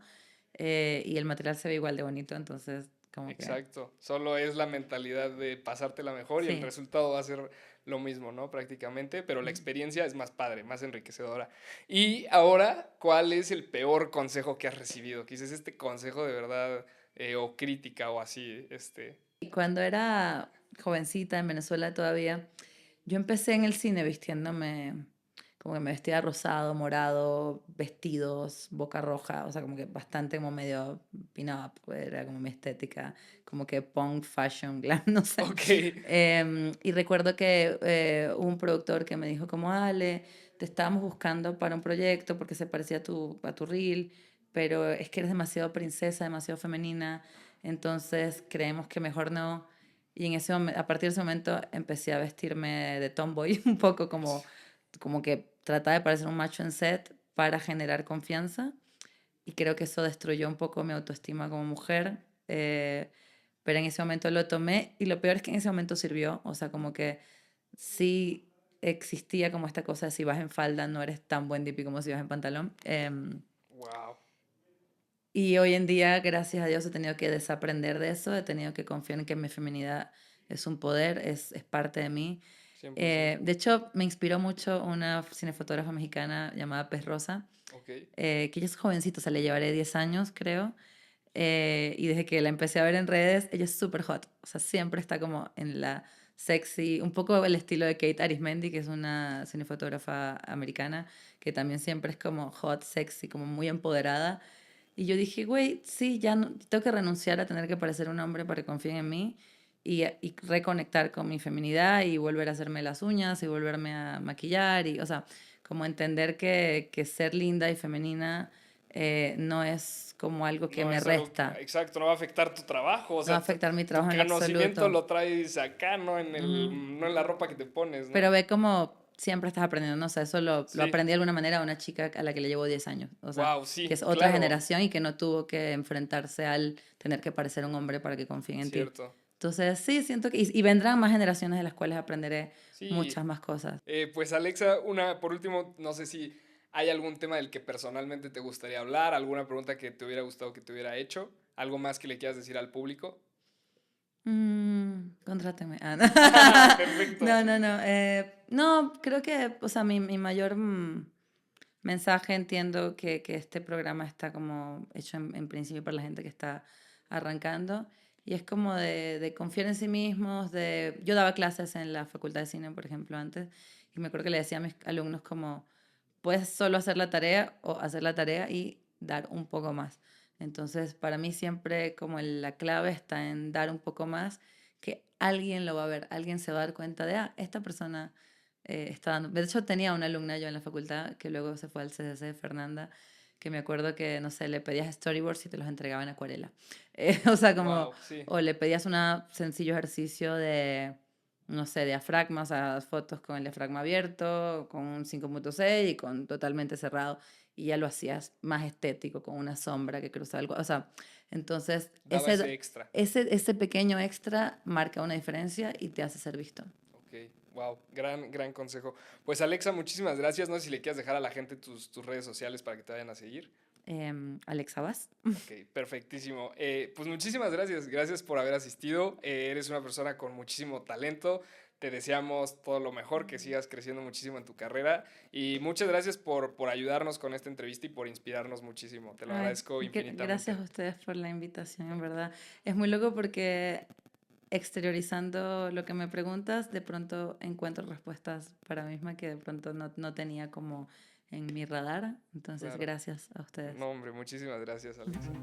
y el material se ve igual de bonito, entonces como que Exacto. Solo es la mentalidad de pasártela mejor y el sí. resultado va a ser lo mismo, ¿no? Prácticamente, pero la experiencia es más padre, más enriquecedora. Y ahora, ¿cuál es el peor consejo que has recibido? Quizás este consejo de verdad o crítica o así, Y cuando era jovencita en Venezuela todavía, yo empecé en el cine vistiéndome como que me vestía rosado, morado, vestidos, boca roja, o sea, como que bastante como medio pin-up, era como mi estética, como que punk fashion, glam, no sé. Ok, Y recuerdo que hubo un productor que me dijo como, Ale, te estábamos buscando para un proyecto porque se parecía a tu reel, pero es que eres demasiado princesa, demasiado femenina, entonces creemos que mejor no. Y a partir de ese momento empecé a vestirme de tomboy un poco como que trataba de parecer un macho en set para generar confianza. Y creo que eso destruyó un poco mi autoestima como mujer. Pero en ese momento lo tomé y lo peor es que en ese momento sirvió. O sea, como que sí existía como esta cosa de si vas en falda no eres tan buen dipi como si vas en pantalón. Wow, Y hoy en día, gracias a Dios, he tenido que desaprender de eso, he tenido que confiar en que mi feminidad es un poder, es parte de mí. 100%. De hecho, me inspiró mucho una cinefotógrafa mexicana llamada Pez Rosa, Ok. que ella es jovencita, o sea, le llevaré 10 años, creo. Y desde que la empecé a ver en redes, ella es súper hot. O sea, siempre está como en la sexy, un poco el estilo de Kate Arismendi, que es una cinefotógrafa americana, que también siempre es como hot, sexy, como muy empoderada. Y yo dije, güey, sí, ya no, tengo que renunciar a tener que parecer un hombre para que confíen en mí y reconectar con mi feminidad y volver a hacerme las uñas y volverme a maquillar y, o sea, como entender que ser linda y femenina no es como algo que No me es algo, resta, exacto, no va a afectar tu trabajo, o no va a sea, afectar mi tu trabajo en conocimiento absoluto. lo traes acá, no en Ujú. no en la ropa que te pones, ¿no? Pero ve como siempre estás aprendiendo, no sé, eso lo Sí, aprendí de alguna manera a una chica a la que le llevo 10 años, o sea, wow, que sí, es otra claro, generación y que no tuvo que enfrentarse al tener que parecer un hombre para que confíen en ti. cierto. Entonces, sí, siento que, y vendrán más generaciones de las cuales aprenderé Sí, muchas más cosas. pues Alexa, por último, no sé si hay algún tema del que personalmente te gustaría hablar, alguna pregunta que te hubiera gustado que te hubiera hecho, algo más que le quieras decir al público. Contráteme. Perfecto. No, no, no. No, creo que, o sea, mi mayor mensaje entiendo que este programa está como hecho en principio para la gente que está arrancando y es como de confiar en sí mismos, de... Yo daba clases en la Facultad de Cine, por ejemplo, antes y me acuerdo que le decía a mis alumnos como, puedes solo hacer la tarea o hacer la tarea y dar un poco más. Entonces, para mí siempre como la clave está en dar un poco más, que alguien lo va a ver, alguien se va a dar cuenta de, esta persona está dando. De hecho, tenía una alumna yo en la facultad que luego se fue al CCC, Fernanda, que me acuerdo que, no sé, le pedías storyboards y te los entregaba en acuarela. O sea, como, Wow, sí. o le pedías un sencillo ejercicio de, no sé, diafragmas, a fotos con el diafragma abierto, con un 5.6 y con totalmente cerrado, y ya lo hacías más estético, con una sombra que cruza algo. O sea, entonces Daba ese extra. ese pequeño extra marca una diferencia y te hace ser visto. Ok, wow, gran consejo. Pues Alexa, muchísimas gracias. No sé si le quieres dejar a la gente tus redes sociales para que te vayan a seguir. Alexa Vaz. Ok, perfectísimo. Pues muchísimas gracias. Gracias por haber asistido. Eres una persona con muchísimo talento. Te deseamos todo lo mejor, que sigas creciendo muchísimo en tu carrera. Y muchas gracias por ayudarnos con esta entrevista y por inspirarnos muchísimo. Te lo Ay, agradezco gracias infinitamente. a ustedes por la invitación, en verdad. Es muy loco porque exteriorizando lo que me preguntas, de pronto encuentro respuestas para mí misma que de pronto no tenía como en mi radar. Entonces, Claro. gracias a ustedes. No, hombre, muchísimas gracias, Alexa.